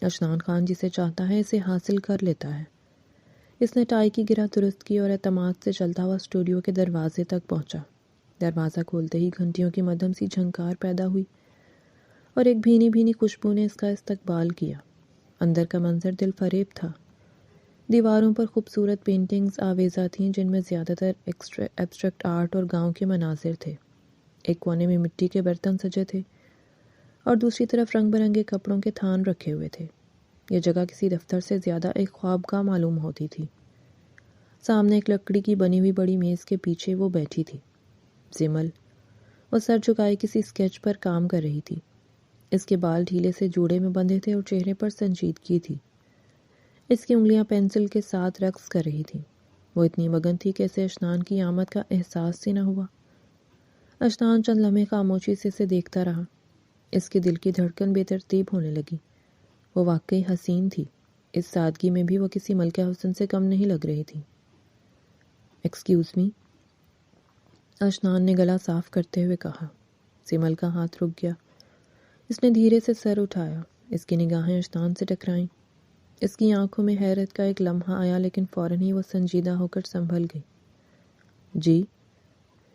اشنان خان جسے چاہتا ہے اسے حاصل کر لیتا ہے۔ اس نے ٹائی کی گرہ درست کی اور اعتماد سے چلتا ہوا اسٹوڈیو کے دروازے تک پہنچا۔ دروازہ کھولتے ہی گھنٹیوں کی مدھم سی جھنکار پیدا ہوئی اور ایک بھینی بھینی خوشبو نے اس کا استقبال کیا۔ اندر کا منظر دل فریب تھا۔ دیواروں پر خوبصورت پینٹنگز آویزہ تھیں جن میں زیادہ تر ایبسٹریکٹ آرٹ اور گاؤں کے مناظر تھے۔ ایک کونے میں مٹی کے برتن سجے تھے اور دوسری طرف رنگ برنگے کپڑوں کے تھان رکھے ہوئے تھے۔ یہ جگہ کسی دفتر سے زیادہ ایک خوابگاہ معلوم ہوتی تھی۔ سامنے ایک لکڑی کی بنی ہوئی بڑی میز کے پیچھے وہ بیٹھی تھی، زیمل۔ وہ سر جھکائے کسی اسکیچ پر کام کر رہی تھی۔ اس کے بال ڈھیلے سے جوڑے میں بندھے تھے اور چہرے پر سنجیدگی تھی۔ اس کی انگلیاں پینسل کے ساتھ رقص کر رہی تھیں۔ وہ اتنی مگن تھی کہ اسے اشنان کی آمد کا احساس ہی نہ ہوا۔ اشنان چند لمحے خاموشی سے اسے دیکھتا رہا۔ اس کے دل کی دھڑکن بے ترتیب ہونے لگی۔ وہ واقعی حسین تھی۔ اس سادگی میں بھی وہ کسی ملکہ حسن سے کم نہیں لگ رہی تھی۔ ایکسکیوز می، اشنان نے گلا صاف کرتے ہوئے کہا۔ زیمل کا ہاتھ رک گیا۔ اس نے دھیرے سے سر اٹھایا۔ اس کی نگاہیں اشنان سے ٹکرائیں۔ اس کی آنکھوں میں حیرت کا ایک لمحہ آیا، لیکن فوراً ہی وہ سنجیدہ ہو کر سنبھل گئی۔ جی؟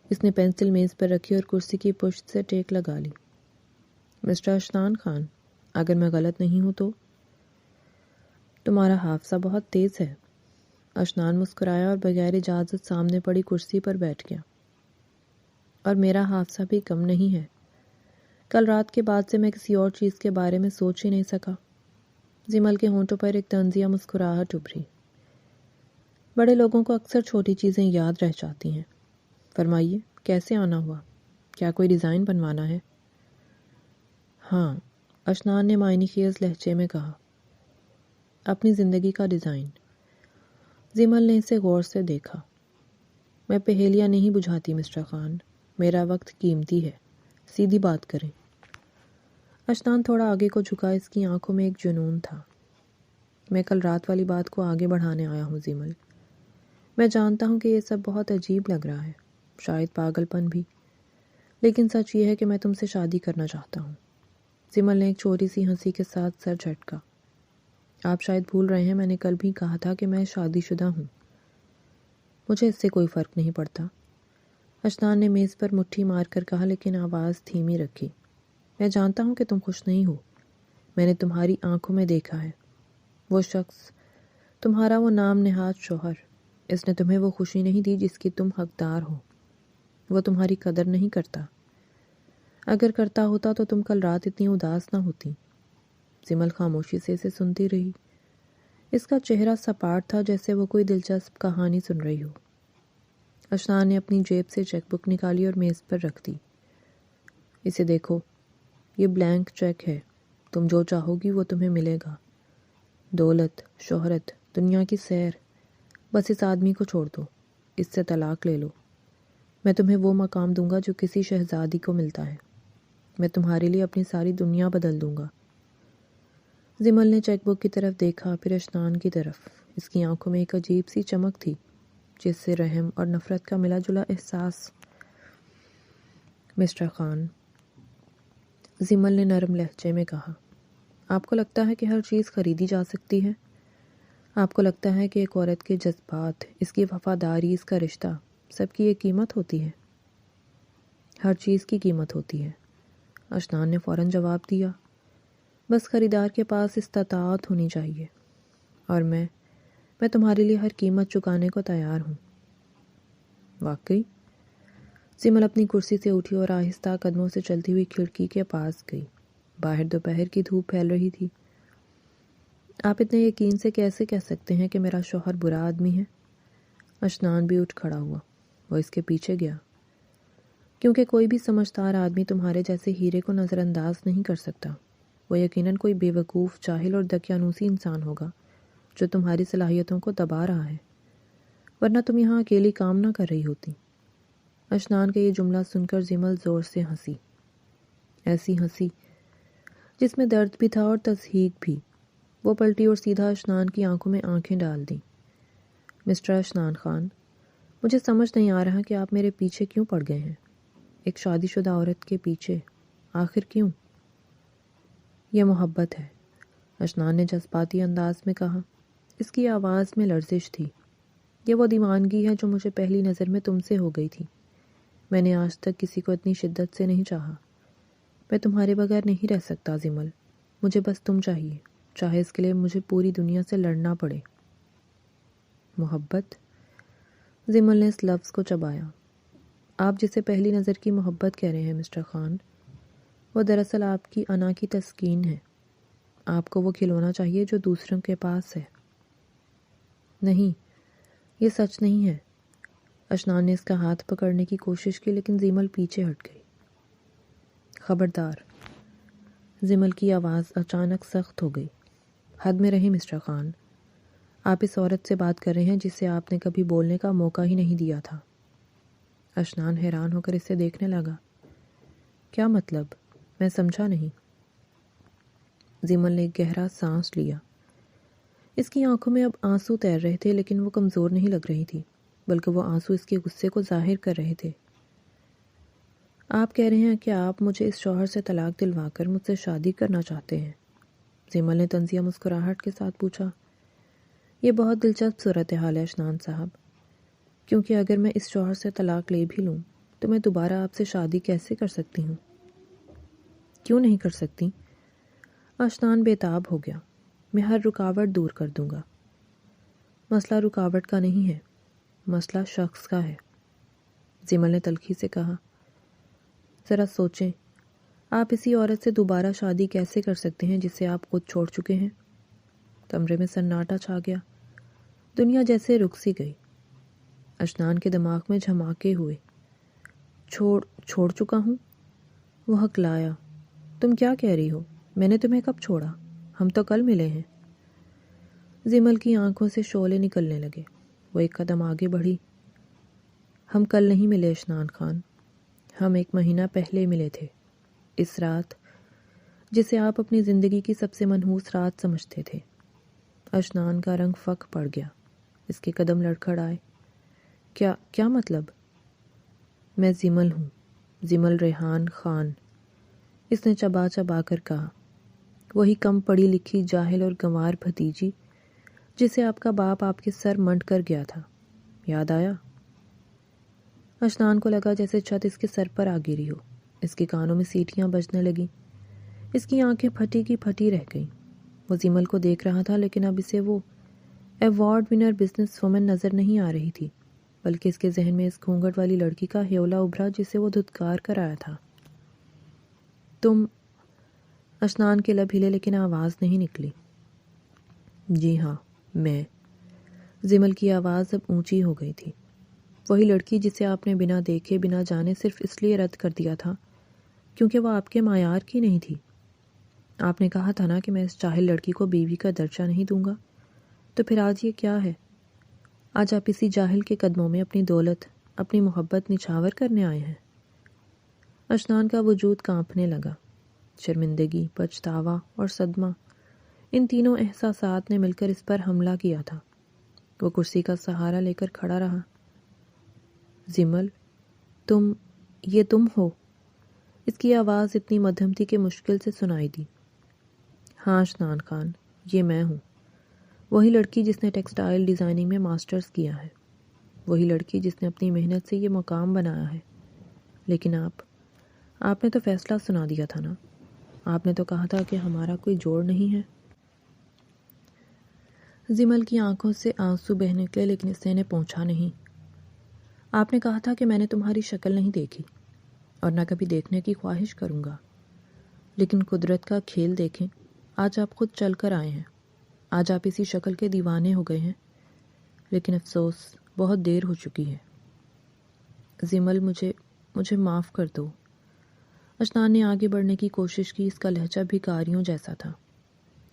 اس نے پینسل میز پر رکھی اور کرسی کی پشت سے ٹیک لگا لی۔ مسٹر اشنان خان، اگر میں غلط نہیں ہوں تو تمہارا حافظہ بہت تیز ہے۔ اشنان مسکرایا اور بغیر اجازت سامنے پڑی کرسی پر بیٹھ گیا۔ اور میرا حافظہ بھی کم نہیں ہے۔ کل رات کے بعد سے میں کسی اور چیز کے بارے میں سوچ ہی نہیں سکا۔ زیمل کے ہونٹوں پر ایک طنزیہ مسکراہٹ ابھری۔ بڑے لوگوں کو اکثر چھوٹی چیزیں یاد رہ جاتی ہیں۔ فرمائیے، کیسے آنا ہوا؟ کیا کوئی ڈیزائن بنوانا ہے؟ ہاں، اشنان نے معنی خیز لہجے میں کہا۔ اپنی زندگی کا ڈیزائن۔ زیمل نے اسے غور سے دیکھا۔ میں پہیلیاں نہیں بجھاتی مسٹر خان، میرا وقت قیمتی ہے، سیدھی بات کریں۔ اشنان تھوڑا آگے کو جھکا، اس کی آنکھوں میں ایک جنون تھا۔ میں کل رات والی بات کو آگے بڑھانے آیا ہوں زیمل۔ میں جانتا ہوں کہ یہ سب بہت عجیب لگ رہا ہے، شاید پاگل پن بھی، لیکن سچ یہ ہے کہ میں تم سے شادی کرنا چاہتا ہوں۔ زیمل نے ایک چھوٹی سی ہنسی کے ساتھ سر جھٹکا۔ آپ شاید بھول رہے ہیں، میں نے کل بھی کہا تھا کہ میں شادی شدہ ہوں۔ مجھے اس سے کوئی فرق نہیں پڑتا، اشنان نے میز پر مٹھی مار کر کہا، لیکن آواز دھیمی رکھی۔ میں جانتا ہوں کہ تم خوش نہیں ہو، میں نے تمہاری آنکھوں میں دیکھا ہے۔ وہ شخص، تمہارا وہ نام نہاد شوہر، اس نے تمہیں وہ خوشی نہیں دی جس کی تم حقدار ہو۔ وہ تمہاری قدر نہیں کرتا۔ اگر کرتا ہوتا تو تم کل رات اتنی اداس نہ ہوتی۔ زیمل خاموشی سے اسے سنتی رہی۔ اس کا چہرہ سپاٹ تھا، جیسے وہ کوئی دلچسپ کہانی سن رہی ہو۔ اشنان نے اپنی جیب سے چیک بک نکالی اور میز پر رکھ دی۔ اسے دیکھو، یہ بلینک چیک ہے، تم جو چاہو گی وہ تمہیں ملے گا۔ دولت، شہرت، دنیا کی سیر، بس اس آدمی کو چھوڑ دو، اس سے طلاق لے لو۔ میں تمہیں وہ مقام دوں گا جو کسی شہزادی کو ملتا ہے۔ میں تمہارے لیے اپنی ساری دنیا بدل دوں گا۔ زیمل نے چیک بک کی طرف دیکھا، پھر اشنان کی طرف۔ اس کی آنکھوں میں ایک عجیب سی چمک تھی، جس سے رحم اور نفرت کا ملا جلا احساس۔ مسٹر خان، زیمل نے نرم لہجے میں کہا، آپ کو لگتا ہے کہ ہر چیز خریدی جا سکتی ہے؟ آپ کو لگتا ہے کہ ایک عورت کے جذبات، اس کی وفاداری، اس کا رشتہ، سب کی ایک قیمت ہوتی ہے؟ ہر چیز کی قیمت ہوتی ہے، اشنان نے فوراً جواب دیا۔ بس خریدار کے پاس استطاعت ہونی چاہیے، اور میں تمہارے لیے ہر قیمت چکانے کو تیار ہوں۔ واقعی؟ زیمل اپنی کرسی سے اٹھی اور آہستہ قدموں سے چلتی ہوئی کھڑکی کے پاس گئی۔ باہر دوپہر کی دھوپ پھیل رہی تھی۔ آپ اتنے یقین سے کیسے کہہ سکتے ہیں کہ میرا شوہر برا آدمی ہے؟ اشنان بھی اٹھ کھڑا ہوا۔ وہ اس کے پیچھے گیا۔ کیونکہ کوئی بھی سمجھدار آدمی تمہارے جیسے ہیرے کو نظر انداز نہیں کر سکتا۔ وہ یقیناً کوئی بیوقوف، جاہل اور دقیانوسی انسان ہوگا جو تمہاری صلاحیتوں کو دبا رہا ہے، ورنہ تم یہاں اکیلی کام نہ کر رہی ہوتی۔ اشنان کا یہ جملہ سن کر زمل زور سے ہنسی، ایسی ہنسی جس میں درد بھی تھا اور تضحیک بھی۔ وہ پلٹی اور سیدھا اشنان کی آنکھوں میں آنکھیں ڈال دیں۔ مسٹر اشنان خان، مجھے سمجھ نہیں آ رہا کہ آپ میرے پیچھے کیوں پڑ گئے ہیں، ایک شادی شدہ عورت کے پیچھے، آخر کیوں؟ یہ محبت ہے، اشنان نے جذباتی انداز میں کہا۔ اس کی آواز میں لرزش تھی۔ یہ وہ دیوانگی ہے جو مجھے پہلی نظر میں تم سے ہو گئی تھی۔ میں نے آج تک کسی کو اتنی شدت سے نہیں چاہا۔ میں تمہارے بغیر نہیں رہ سکتا زمل، مجھے بس تم چاہیے، چاہے اس کے لیے مجھے پوری دنیا سے لڑنا پڑے۔ محبت؟ زمل نے اس لفظ کو چبایا۔ آپ جسے پہلی نظر کی محبت کہہ رہے ہیں مسٹر خان، وہ دراصل آپ کی انا کی تسکین ہے۔ آپ کو وہ کھلونا چاہیے جو دوسروں کے پاس ہے۔ نہیں، یہ سچ نہیں ہے۔ اشنان نے اس کا ہاتھ پکڑنے کی کوشش کی لیکن زمل پیچھے ہٹ گئی۔ خبردار، زمل کی آواز اچانک سخت ہو گئی۔ حد میں رہے مسٹر خان، آپ اس عورت سے بات کر رہے ہیں جسے آپ نے کبھی بولنے کا موقع ہی نہیں دیا تھا۔ اشنان حیران ہو کر اسے دیکھنے لگا۔ کیا مطلب؟ میں سمجھا نہیں۔ زمل نے ایک گہرا سانس لیا۔ اس کی آنکھوں میں اب آنسو تیر رہے تھے لیکن وہ کمزور نہیں لگ رہی تھی، بلکہ وہ آنسو اس کے غصے کو ظاہر کر رہے تھے۔ آپ کہہ رہے ہیں کہ آپ مجھے اس شوہر سے طلاق دلوا کر مجھ سے شادی کرنا چاہتے ہیں؟ زمل نے طنزیہ مسکراہٹ کے ساتھ پوچھا۔ یہ بہت دلچسپ صورتحال ہے اشنان صاحب، کیونکہ اگر میں اس شوہر سے طلاق لے بھی لوں تو میں دوبارہ آپ سے شادی کیسے کر سکتی ہوں؟ کیوں نہیں کر سکتی؟ اشنان بےتاب ہو گیا۔ میں ہر رکاوٹ دور کر دوں گا۔ مسئلہ رکاوٹ کا نہیں ہے، مسئلہ شخص کا ہے، زمل نے تلخی سے کہا۔ ذرا سوچیں، آپ اسی عورت سے دوبارہ شادی کیسے کر سکتے ہیں جسے آپ خود چھوڑ چکے ہیں؟ کمرے میں سناٹا چھا گیا۔ دنیا جیسے رک سی گئی۔ اشنان کے دماغ میں جھماکے ہوئے۔ چھوڑ چکا ہوں؟ وہ ہکلایا۔ تم کیا کہہ رہی ہو؟ میں نے تمہیں کب چھوڑا؟ ہم تو کل ملے ہیں۔ زمل کی آنکھوں سے شعلے نکلنے لگے۔ وہ ایک قدم آگے بڑھی۔ ہم کل نہیں ملے اشنان خان، ہم 1 مہینہ پہلے ملے تھے، اس رات جسے آپ اپنی زندگی کی سب سے منحوس رات سمجھتے تھے۔ اشنان کا رنگ فک پڑ گیا۔ اس کے قدم لڑکھڑائے۔ کیا مطلب؟ میں زمل ہوں، زمل ریحان خان، اس نے چبا چبا کر کہا۔ وہی کم پڑھی لکھی جاہل اور گنوار بھتیجی جسے آپ کا باپ آپ کے سر منڈ کر گیا تھا، یاد آیا؟ اشنان کو لگا جیسے چھت اس کے سر پر آ گری ہو۔ اس کے کانوں میں سیٹیاں بجنے لگیں۔ اس کی آنکھیں پھٹی کی پھٹی رہ گئیں۔ وہ زمل کو دیکھ رہا تھا لیکن اب اسے وہ ایوارڈ ونر بزنس وومن نظر نہیں آ رہی تھی، بلکہ اس کے ذہن میں اس گھونگھٹ والی لڑکی کا ہیولا ابھرا جسے وہ دھتکار کر آیا تھا۔ تم؟ اشنان کے لب ہلے لیکن آواز نہیں نکلی۔ جی ہاں، میں۔ زمل کی آواز اب اونچی ہو گئی تھی۔ وہی لڑکی جسے آپ نے بنا دیکھے بنا جانے صرف اس لیے رد کر دیا تھا کیونکہ وہ آپ کے معیار کی نہیں تھی۔ آپ نے کہا تھا نا کہ میں اس جاہل لڑکی کو بیوی کا درجہ نہیں دوں گا، تو پھر آج یہ کیا ہے؟ آج آپ اسی جاہل کے قدموں میں اپنی دولت، اپنی محبت نچھاور کرنے آئے ہیں۔ اشنان کا وجود کانپنے لگا۔ شرمندگی، پچھتاوا اور صدمہ، ان تینوں احساسات نے مل کر اس پر حملہ کیا تھا۔ وہ کرسی کا سہارا لے کر کھڑا رہا۔ زمل، یہ تم ہو؟ اس کی آواز اتنی مدھم تھی کہ مشکل سے سنائی دی۔ ہاں اشنان خان، یہ میں ہوں، وہی لڑکی جس نے ٹیکسٹائل ڈیزائننگ میں ماسٹرز کیا ہے، وہی لڑکی جس نے اپنی محنت سے یہ مقام بنایا ہے۔ لیکن آپ نے تو فیصلہ سنا دیا تھا نا، آپ نے تو کہا تھا کہ ہمارا کوئی جوڑ نہیں ہے۔ زمل کی آنکھوں سے آنسو بہہ نکلے لیکن اسے انہیں پہنچا نہیں۔ آپ نے کہا تھا کہ میں نے تمہاری شکل نہیں دیکھی اور نہ کبھی دیکھنے کی خواہش کروں گا، لیکن قدرت کا کھیل دیکھیں، آج آپ خود چل کر آئے ہیں، آج آپ اسی شکل کے دیوانے ہو گئے ہیں، لیکن افسوس بہت دیر ہو چکی ہے۔ زمل، مجھے معاف کر دو۔ اشنان نے آگے بڑھنے کی کوشش کی۔ اس کا لہجہ بھکاریوں جیسا تھا۔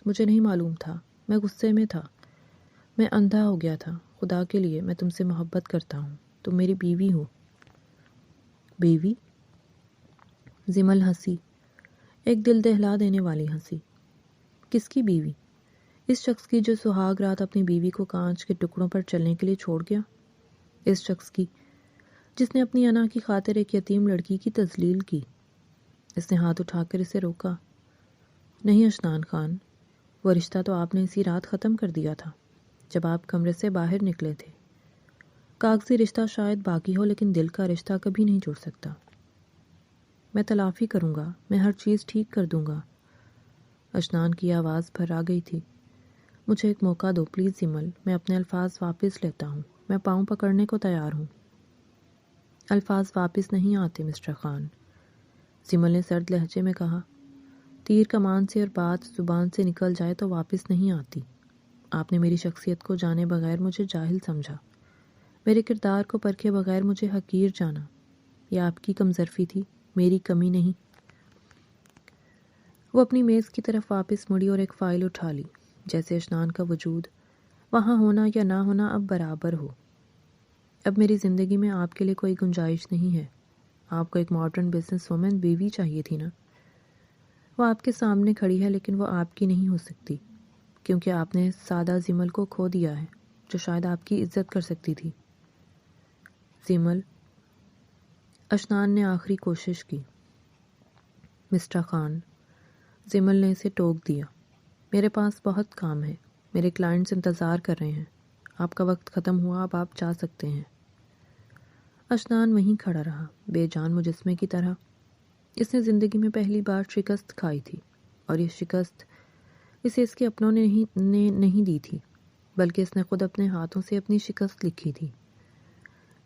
مجھے نہیں معلوم تھا، میں غصے میں تھا، میں اندھا ہو گیا تھا۔ خدا کے لیے میں تم سے محبت کرتا ہوں، تم میری بیوی ہو۔ بیوی؟ زمل ہنسی، ایک دل دہلا دینے والی ہنسی۔ کس کی بیوی؟ اس شخص کی جو سہاگ رات اپنی بیوی کو کانچ کے ٹکڑوں پر چلنے کے لیے چھوڑ گیا، اس شخص کی جس نے اپنی انا کی خاطر ایک یتیم لڑکی کی تذلیل کی۔ اس نے ہاتھ اٹھا کر اسے روکا۔ نہیں اشنان خان، وہ رشتہ تو آپ نے اسی رات ختم کر دیا تھا جب آپ کمرے سے باہر نکلے تھے۔ کاغذی رشتہ شاید باقی ہو لیکن دل کا رشتہ کبھی نہیں جڑ سکتا۔ میں تلافی کروں گا، میں ہر چیز ٹھیک کر دوں گا۔ اشنان کی آواز بھر آ گئی تھی۔ مجھے ایک موقع دو پلیز زمل، میں اپنے الفاظ واپس لیتا ہوں، میں پاؤں پکڑنے کو تیار ہوں۔ الفاظ واپس نہیں آتے مسٹر خان، زمل نے سرد لہجے میں کہا۔ تیر کمان سے اور بات زبان سے نکل جائے تو واپس نہیں آتی۔ آپ نے میری شخصیت کو جانے بغیر مجھے جاہل سمجھا، میرے کردار کو پرکھے بغیر مجھے حقیر جانا۔ یہ آپ کی کمظرفی تھی، میری کمی نہیں۔ وہ اپنی میز کی طرف واپس مڑی اور ایک فائل اٹھا لی، جیسے اشنان کا وجود وہاں ہونا یا نہ ہونا اب برابر ہو۔ اب میری زندگی میں آپ کے لیے کوئی گنجائش نہیں ہے۔ آپ کو ایک ماڈرن بزنس وومن بیوی چاہیے تھی نا؟ وہ آپ کے سامنے کھڑی ہے لیکن وہ آپ کی نہیں ہو سکتی، کیونکہ آپ نے سادہ زمل کو کھو دیا ہے جو شاید آپ کی عزت کر سکتی تھی۔ زمل، اشنان نے آخری کوشش کی۔ مسٹر خان، زمل نے اسے ٹوک دیا، میرے پاس بہت کام ہے، میرے کلائنٹس انتظار کر رہے ہیں، آپ کا وقت ختم ہوا، اب آپ جا سکتے ہیں۔ اشنان وہیں کھڑا رہا، بے جان مجسمے کی طرح۔ اس نے زندگی میں پہلی بار شکست کھائی تھی، اور یہ شکست اسے اس کے اپنوں نے نہیں دی تھی، بلکہ اس نے خود اپنے ہاتھوں سے اپنی شکست لکھی تھی۔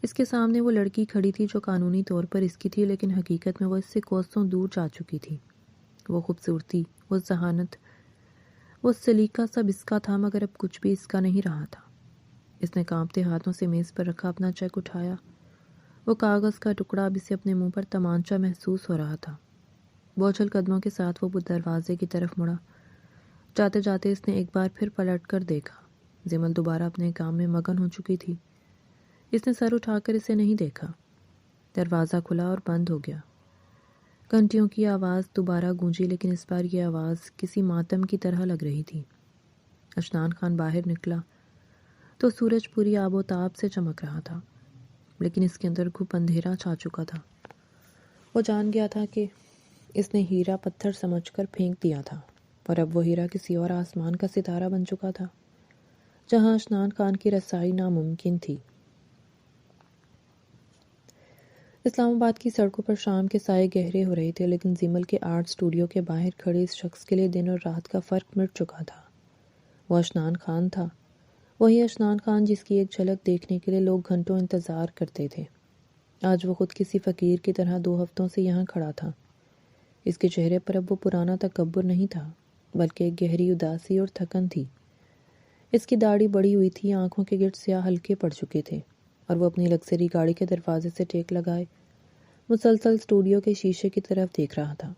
اس کے سامنے وہ لڑکی کھڑی تھی جو قانونی طور پر اس کی تھی، لیکن حقیقت میں وہ اس سے کوسوں دور جا چکی تھی۔ وہ خوبصورتی، وہ ذہانت، وہ سلیقہ سب اس کا تھا، مگر اب کچھ بھی اس کا نہیں رہا تھا۔ اس نے کانپتے ہاتھوں سے میز پر رکھا اپنا چیک اٹھایا۔ وہ کاغذ کا ٹکڑا اب اسے اپنے منہ پر تمانچہ محسوس ہو رہا تھا۔ بوجھل قدموں کے ساتھ وہ دروازے کی طرف مڑا۔ جاتے جاتے اس نے ایک بار پھر پلٹ کر دیکھا۔ زمل دوبارہ اپنے کام میں مگن ہو چکی تھی۔ اس نے سر اٹھا کر اسے نہیں دیکھا۔ دروازہ کھلا اور بند ہو گیا۔ گھنٹیوں کی آواز دوبارہ گونجی، لیکن اس بار یہ آواز کسی ماتم کی طرح لگ رہی تھی۔ اشنان خان باہر نکلا تو سورج پوری آب و تاب سے چمک رہا تھا، لیکن اس کے اندر گھپ اندھیرا چھا چکا تھا۔ وہ جان گیا تھا کہ اس نے ہیرا پتھر سمجھ کر پھینک دیا تھا، اور اب وہ ہیرا کسی اور آسمان کا ستارہ بن چکا تھا جہاں اشنان خان کی رسائی ناممکن تھی۔ اسلام آباد کی سڑکوں پر شام کے سائے گہرے ہو رہے تھے، لیکن زمل کے آرٹ اسٹوڈیو کے باہر کھڑے اس شخص کے لیے دن اور رات کا فرق مٹ چکا تھا۔ وہ اشنان خان تھا، وہی اشنان خان جس کی ایک جھلک دیکھنے کے لیے لوگ گھنٹوں انتظار کرتے تھے۔ آج وہ خود کسی فقیر کی طرح 2 ہفتوں سے یہاں کھڑا تھا۔ اس کے چہرے پر اب وہ پرانا تکبر نہیں تھا، بلکہ ایک گہری اداسی اور تھکن تھی۔ اس کی داڑھی بڑھی ہوئی تھی، آنکھوں کے گرد سیاہ ہلکے پڑ چکے تھے، اور وہ اپنی لگژری گاڑی کے دروازے سے ٹیک لگائے مسلسل اسٹوڈیو کے شیشے کی طرف دیکھ رہا تھا۔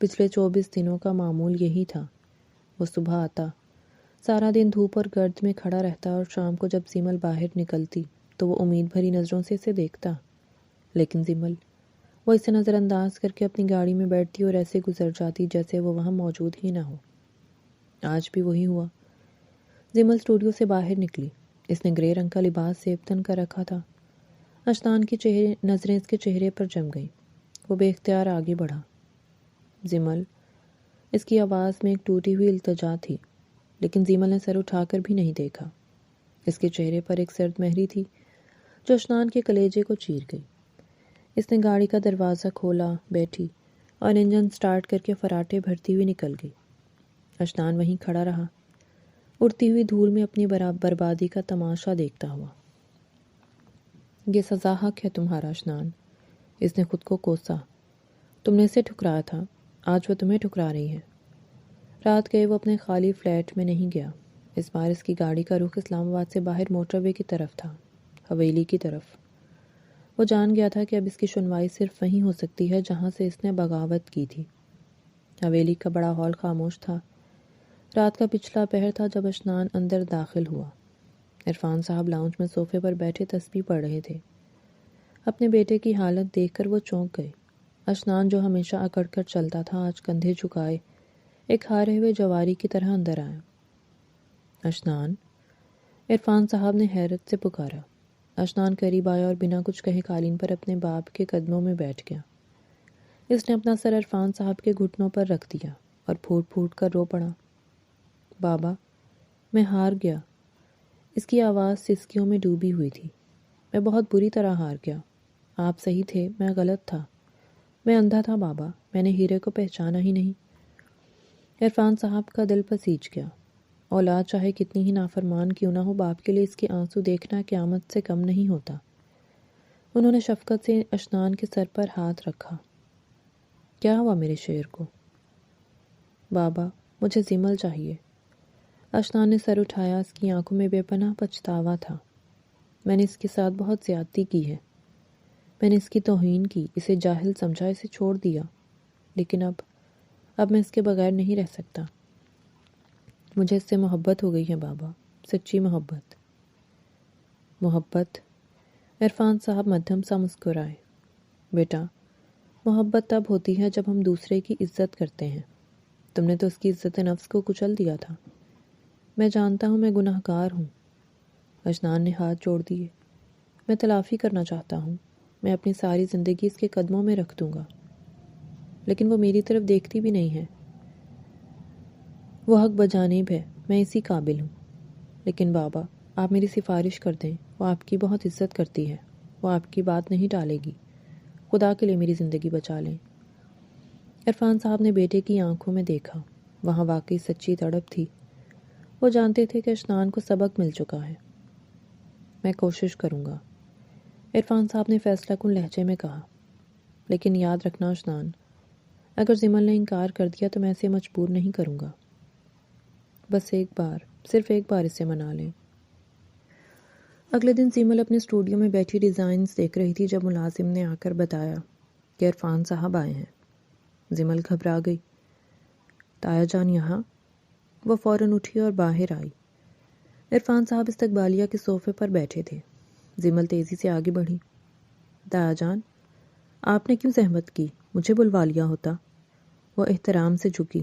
پچھلے 24 دنوں کا معمول یہی تھا۔ وہ صبح آتا، سارا دن دھوپ اور گرد میں کھڑا رہتا، اور شام کو جب زمل باہر نکلتی تو وہ امید بھری نظروں سے اسے دیکھتا، لیکن زمل وہ اسے نظر انداز کر کے اپنی گاڑی میں بیٹھتی اور ایسے گزر جاتی جیسے وہ وہاں موجود ہی نہ ہو۔ آج بھی وہی ہوا۔ زمل اسٹوڈیو سے باہر نکلی۔ اس نے گرے رنگ کا لباس زیب تن کر رکھا تھا۔ اشنان کی نظریں اس کے چہرے پر جم گئیں۔ وہ بے اختیار آگے بڑھا۔ زمل، اس کی آواز میں ایک ٹوٹی ہوئی التجا تھی، لیکن زمل نے سر اٹھا کر بھی نہیں دیکھا۔ اس کے چہرے پر ایک سرد مہری تھی جو اشنان کے کلیجے کو چیر گئی۔ اس نے گاڑی کا دروازہ کھولا، بیٹھی اور انجن سٹارٹ کر کے فراٹے بھرتی ہوئی نکل گئی۔ اشنان وہیں کھڑا رہا، اڑتی ہوئی دھول میں اپنی بربادی کا تماشا دیکھتا ہوا۔ یہ سزا حق ہے تمہارا اشنان، اس نے خود کو کوسا۔ تم نے اسے ٹھکرایا تھا، آج وہ تمہیں ٹھکرا رہی ہے۔ رات گئے وہ اپنے خالی فلیٹ میں نہیں گیا۔ اس بار اس کی گاڑی کا رخ اسلام آباد سے باہر موٹر وے کی طرف تھا، حویلی کی طرف۔ وہ جان گیا تھا کہ اب اس کی سنوائی صرف وہیں ہو سکتی ہے جہاں سے اس نے بغاوت کی تھی۔ حویلی کا بڑا ہال خاموش تھا۔ رات کا پچھلا پہر تھا جب اشنان اندر داخل ہوا۔ عرفان صاحب لاؤنج میں صوفے پر بیٹھے تسبیح پڑھ رہے تھے۔ اپنے بیٹے کی حالت دیکھ کر وہ چونک گئے۔ اشنان جو ہمیشہ اکڑ کر چلتا تھا آج کندھے جھکائے ایک ہارے ہوئے جواری کی طرح اندر آیا۔ اشنان، عرفان صاحب نے حیرت سے پکارا۔ اشنان قریب آیا اور بنا کچھ کہے قالین پر اپنے باپ کے قدموں میں بیٹھ گیا۔ اس نے اپنا سر عرفان صاحب کے گھٹنوں پر رکھ دیا اور پھوٹ پھوٹ کر رو پڑا۔ بابا، میں ہار گیا۔ اس کی آواز سسکیوں میں ڈوبی ہوئی تھی۔ میں بہت بری طرح ہار گیا۔ آپ صحیح تھے، میں غلط تھا۔ میں اندھا تھا بابا، میں نے ہیرے کو پہچانا ہی نہیں۔ عرفان صاحب کا دل پسیج گیا۔ اولاد چاہے کتنی ہی نافرمان کیوں نہ ہو، باپ کے لیے اس کے آنسو دیکھنا قیامت سے کم نہیں ہوتا۔ انہوں نے شفقت سے اشنان کے سر پر ہاتھ رکھا۔ کیا ہوا میرے شیر کو؟ بابا، مجھے زمل چاہیے۔ اشنان نے سر اٹھایا۔ اس کی آنکھوں میں بے پناہ پچھتاوا تھا۔ میں نے اس کے ساتھ بہت زیادتی کی ہے۔ میں نے اس کی توہین کی، اسے جاہل سمجھا، اسے چھوڑ دیا۔ لیکن اب میں اس کے بغیر نہیں رہ سکتا۔ مجھے اس سے محبت ہو گئی ہے بابا، سچی محبت۔ محبت؟ عرفان صاحب مدھم سا مسکرائے۔ بیٹا، محبت تب ہوتی ہے جب ہم دوسرے کی عزت کرتے ہیں۔ تم نے تو اس کی عزت نفس کو کچل دیا تھا۔ میں جانتا ہوں میں گناہ گار ہوں۔ اشنان نے ہاتھ جوڑ دیے۔ میں تلافی کرنا چاہتا ہوں۔ میں اپنی ساری زندگی اس کے قدموں میں رکھ دوں گا۔ لیکن وہ میری طرف دیکھتی بھی نہیں ہے۔ وہ حق بجانب ہے، میں اسی قابل ہوں۔ لیکن بابا، آپ میری سفارش کر دیں، وہ آپ کی بہت عزت کرتی ہے، وہ آپ کی بات نہیں ٹالے گی۔ خدا کے لیے میری زندگی بچا لیں۔ عرفان صاحب نے بیٹے کی آنکھوں میں دیکھا۔ وہاں واقعی سچی تڑپ تھی۔ وہ جانتے تھے کہ اشنان کو سبق مل چکا ہے۔ میں کوشش کروں گا، عرفان صاحب نے فیصلہ کن لہجے میں کہا۔ لیکن یاد رکھنا اشنان، اگر زمل نے انکار کر دیا تو میں اسے مجبور نہیں کروں گا۔ بس ایک بار، صرف ایک بار اسے منا لیں۔ اگلے دن زمل اپنے اسٹوڈیو میں بیٹھی ڈیزائنز دیکھ رہی تھی جب ملازم نے آ کر بتایا کہ عرفان صاحب آئے ہیں۔ زمل گھبرا گئی۔ تایا جان یہاں؟ وہ فوراً اٹھی اور باہر آئی۔ عرفان صاحب استقبالیہ کے صوفے پر بیٹھے تھے۔ زمل تیزی سے آگے بڑھی۔ تایا جان، آپ نے کیوں زحمت کی؟ مجھے بلوا لیا ہوتا۔ وہ احترام سے جھکی۔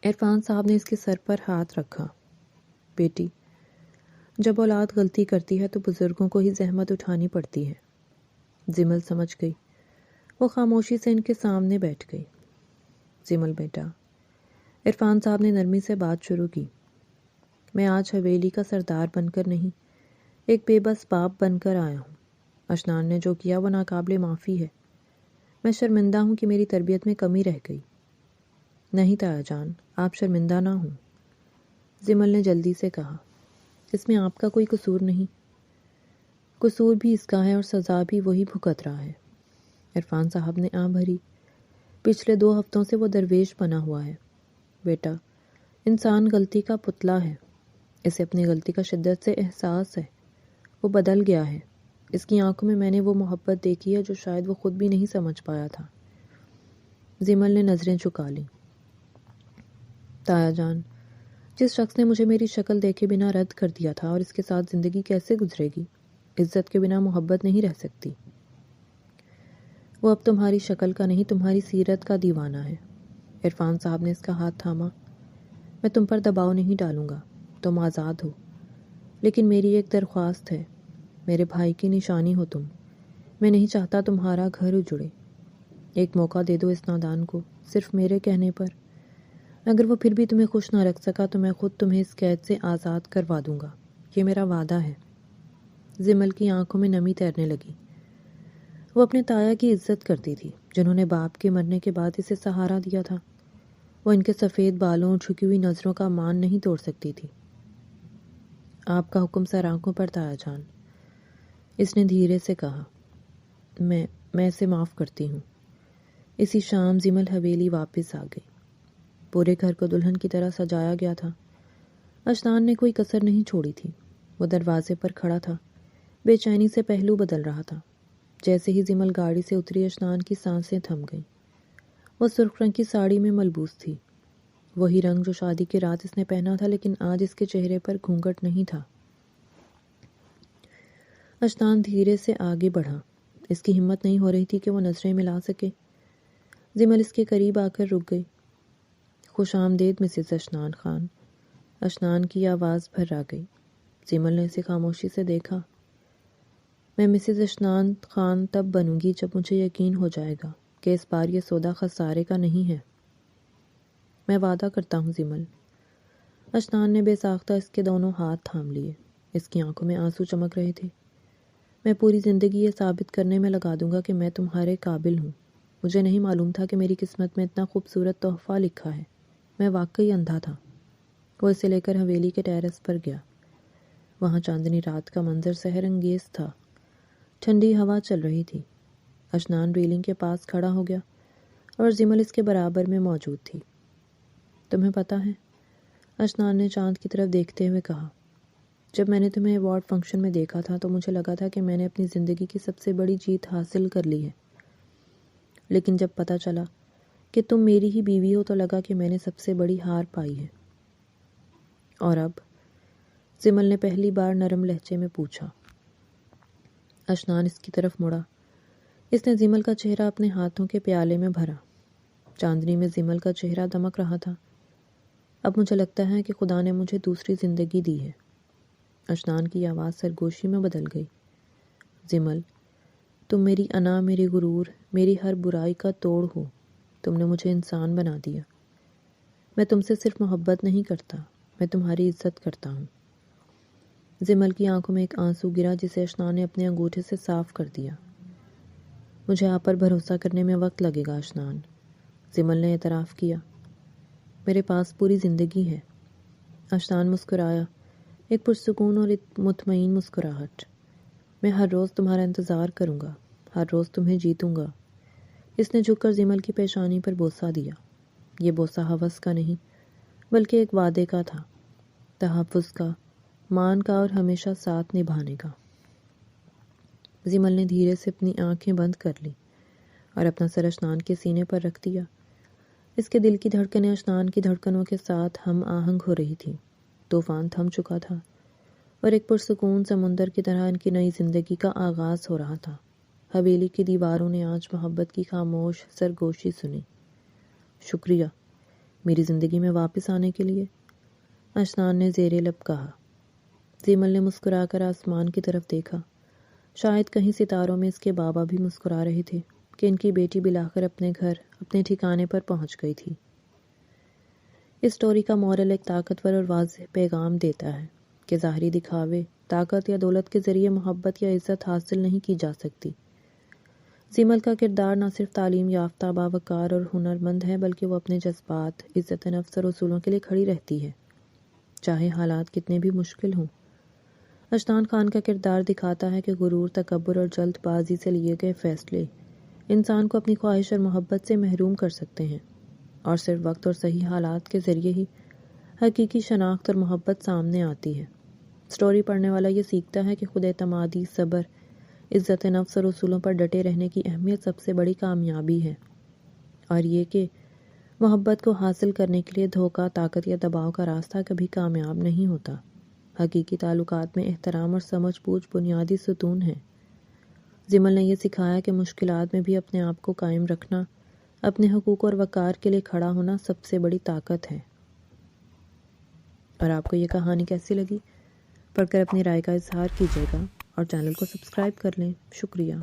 عرفان صاحب نے اس کے سر پر ہاتھ رکھا۔ بیٹی، جب اولاد غلطی کرتی ہے تو بزرگوں کو ہی زحمت اٹھانی پڑتی ہے۔ زمل سمجھ گئی۔ وہ خاموشی سے ان کے سامنے بیٹھ گئی۔ زمل بیٹا، عرفان صاحب نے نرمی سے بات شروع کی، میں آج حویلی کا سردار بن کر نہیں، ایک بے بس باپ بن کر آیا ہوں۔ اشنان نے جو کیا وہ ناقابل معافی ہے۔ میں شرمندہ ہوں کہ میری تربیت میں کمی رہ گئی۔ نہیں تایا جان، آپ شرمندہ نہ ہوں، زمل نے جلدی سے کہا۔ اس میں آپ کا کوئی قصور نہیں۔ قصور بھی اس کا ہے اور سزا بھی وہی بھگت رہا ہے۔ عرفان صاحب نے آہ بھری۔ پچھلے 2 ہفتوں سے وہ درویش بنا ہوا ہے۔ بیٹا، انسان غلطی کا پتلا ہے۔ اسے اپنی غلطی کا شدت سے احساس ہے۔ وہ بدل گیا ہے۔ اس کی آنکھوں میں نے وہ محبت دیکھی ہے جو شاید وہ خود بھی نہیں سمجھ پایا تھا۔ زمل نے نظریں جھکا لیں۔ تایا جان، جس شخص نے مجھے میری شکل دیکھے بنا رد کر دیا تھا اور اس کے ساتھ زندگی کیسے گزرے گی؟ عزت کے بنا محبت نہیں رہ سکتی۔ وہ اب تمہاری شکل کا نہیں، تمہاری سیرت کا دیوانہ ہے۔ عرفان صاحب نے اس کا ہاتھ تھاما۔ میں تم پر دباؤ نہیں ڈالوں گا، تم آزاد ہو۔ لیکن میری ایک درخواست ہے، میرے بھائی کی نشانی ہو تم۔ میں نہیں چاہتا تمہارا گھر اجڑے۔ ایک موقع دے دو اس نادان کو، صرف میرے کہنے پر۔ اگر وہ پھر بھی تمہیں خوش نہ رکھ سکا تو میں خود تمہیں اس قید سے آزاد کروا دوں گا، یہ میرا وعدہ ہے۔ زمل کی آنکھوں میں نمی تیرنے لگی۔ وہ اپنے تایا کی عزت کرتی تھی، جنہوں نے باپ کے مرنے کے بعد اسے سہارا دیا تھا۔ وہ ان کے سفید بالوں اور جھکی ہوئی نظروں کا مان نہیں توڑ سکتی تھی۔ آپ کا حکم سر آنکھوں پر تایا جان، اس نے دھیرے سے کہا۔ میں اسے معاف کرتی ہوں۔ اسی شام زمل حویلی واپس آ گئی۔ پورے گھر کو دلہن کی طرح سجایا گیا تھا۔ اشنان نے کوئی کسر نہیں چھوڑی تھی۔ وہ دروازے پر کھڑا تھا، بے چینی سے پہلو بدل رہا تھا۔ جیسے ہی زمل گاڑی سے اتری اشنان کی سانسیں تھم گئیں۔ وہ سرخ رنگ کی ساڑی میں ملبوس تھی، وہی رنگ جو شادی کی رات اس نے پہنا تھا، لیکن آج اس کے چہرے پر گھونگھٹ نہیں تھا۔ اشنان دھیرے سے آگے بڑھا۔ اس کی ہمت نہیں ہو رہی تھی کہ وہ نظریں ملا سکے۔ زمل اس کے قریب آ کر رک گئی۔ خوش آمدید مسز اشنان خان۔ اشنان کی آواز بھر آ گئی۔ زمل نے اسے خاموشی سے دیکھا۔ میں مسز اشنان خان تب بنوں گی جب مجھے یقین ہو جائے گا کہ اس بار یہ سودا خسارے کا نہیں ہے۔ میں وعدہ کرتا ہوں زمل۔ اشنان نے بے ساختہ اس کے دونوں ہاتھ تھام لیے۔ اس کی آنکھوں میں آنسو چمک رہے تھے۔ میں پوری زندگی یہ ثابت کرنے میں لگا دوں گا کہ میں تمہارے قابل ہوں۔ مجھے نہیں معلوم تھا کہ میری قسمت میں اتنا خوبصورت تحفہ لکھا ہے۔ میں واقعی اندھا تھا۔ وہ اسے لے کر حویلی کے ٹیرس پر گیا۔ وہاں چاندنی رات کا منظر سحر انگیز تھا۔ ٹھنڈی ہوا چل رہی تھی۔ اشنان ریلنگ کے پاس کھڑا ہو گیا اور زمل اس کے برابر میں موجود تھی۔ تمہیں پتہ ہے، اشنان نے چاند کی طرف دیکھتے ہوئے کہا، جب میں نے تمہیں ایوارڈ فنکشن میں دیکھا تھا تو مجھے لگا تھا کہ میں نے اپنی زندگی کی سب سے بڑی جیت حاصل کر لی ہے، لیکن جب پتہ چلا کہ تم میری ہی بیوی ہو تو لگا کہ میں نے سب سے بڑی ہار پائی ہے۔ اور اب؟ زمل نے پہلی بار نرم لہجے میں پوچھا۔ اشنان اس کی طرف مڑا۔ اس نے زمل کا چہرہ اپنے ہاتھوں کے پیالے میں بھرا۔ چاندنی میں زمل کا چہرہ دمک رہا تھا۔ اب مجھے لگتا ہے کہ خدا نے مجھے دوسری زندگی دی ہے۔ اشنان کی آواز سرگوشی میں بدل گئی۔ زمل، تم میری انا، میری غرور، میری ہر برائی کا توڑ ہو۔ تم نے مجھے انسان بنا دیا۔ میں تم سے صرف محبت نہیں کرتا، میں تمہاری عزت کرتا ہوں۔ زمل کی آنکھوں میں ایک آنسو گرا جسے اشنان نے اپنے انگوٹھے سے صاف کر دیا۔ مجھے آپ پر بھروسہ کرنے میں وقت لگے گا اشنان، زمل نے اعتراف کیا۔ میرے پاس پوری زندگی ہے۔ اشنان مسکرایا، ایک پرسکون اور مطمئن مسکراہٹ۔ میں ہر روز تمہارا انتظار کروں گا، ہر روز تمہیں جیتوں گا۔ اس نے جھک کر زمل کی پیشانی پر بوسہ دیا۔ یہ بوسہ ہوس کا نہیں بلکہ ایک وعدے کا تھا، تحفظ کا، مان کا اور ہمیشہ ساتھ نبھانے کا۔ زمل نے دھیرے سے اپنی آنکھیں بند کر لی اور اپنا سر اشنان کے سینے پر رکھ دیا۔ اس کے دل کی دھڑکنیں اشنان کی دھڑکنوں کے ساتھ ہم آہنگ ہو رہی تھیں۔ طوفان تھم چکا تھا اور ایک پرسکون سمندر کی طرح ان کی نئی زندگی کا آغاز ہو رہا تھا۔ حویلی کی دیواروں نے آج محبت کی خاموش سرگوشی سنی۔ شکریہ میری زندگی میں واپس آنے کے لیے، اشنان نے زیر لب کہا۔ زمل نے مسکرا کر آسمان کی طرف دیکھا۔ شاید کہیں ستاروں میں اس کے بابا بھی مسکرا رہے تھے کہ ان کی بیٹی بالآخر اپنے گھر، اپنے ٹھکانے پر پہنچ گئی تھی۔ اس سٹوری کا مورل ایک طاقتور اور واضح پیغام دیتا ہے کہ ظاہری دکھاوے، طاقت یا دولت کے ذریعے محبت یا عزت حاصل نہیں کی جا سکتی۔ زمل کا کردار نہ صرف تعلیم یافتہ، باوقار اور ہنرمند ہے، بلکہ وہ اپنے جذبات، عزت نفس اور اصولوں کے لیے کھڑی رہتی ہے، چاہے حالات کتنے بھی مشکل ہوں۔ اشنان خان کا کردار دکھاتا ہے کہ غرور، تکبر اور جلد بازی سے لیے گئے فیصلے انسان کو اپنی خواہش اور محبت سے محروم کر سکتے ہیں، اور صرف وقت اور صحیح حالات کے ذریعے ہی حقیقی شناخت اور محبت سامنے آتی ہے۔ سٹوری پڑھنے والا یہ سیکھتا ہے کہ خود اعتمادی، صبر، عزت نفس اور اصولوں پر ڈٹے رہنے کی اہمیت سب سے بڑی کامیابی ہے، اور یہ کہ محبت کو حاصل کرنے کے لیے دھوکہ، طاقت یا دباؤ کا راستہ کبھی کامیاب نہیں ہوتا۔ حقیقی تعلقات میں احترام اور سمجھ بوجھ بنیادی ستون ہیں۔ زمل نے یہ سکھایا کہ مشکلات میں بھی اپنے آپ کو قائم رکھنا، اپنے حقوق اور وقار کے لیے کھڑا ہونا سب سے بڑی طاقت ہے۔ اور آپ کو یہ کہانی کیسی لگی؟ پڑھ کر اپنی رائے کا اظہار کیجیے گا اور چینل کو سبسکرائب کر لیں۔ شکریہ۔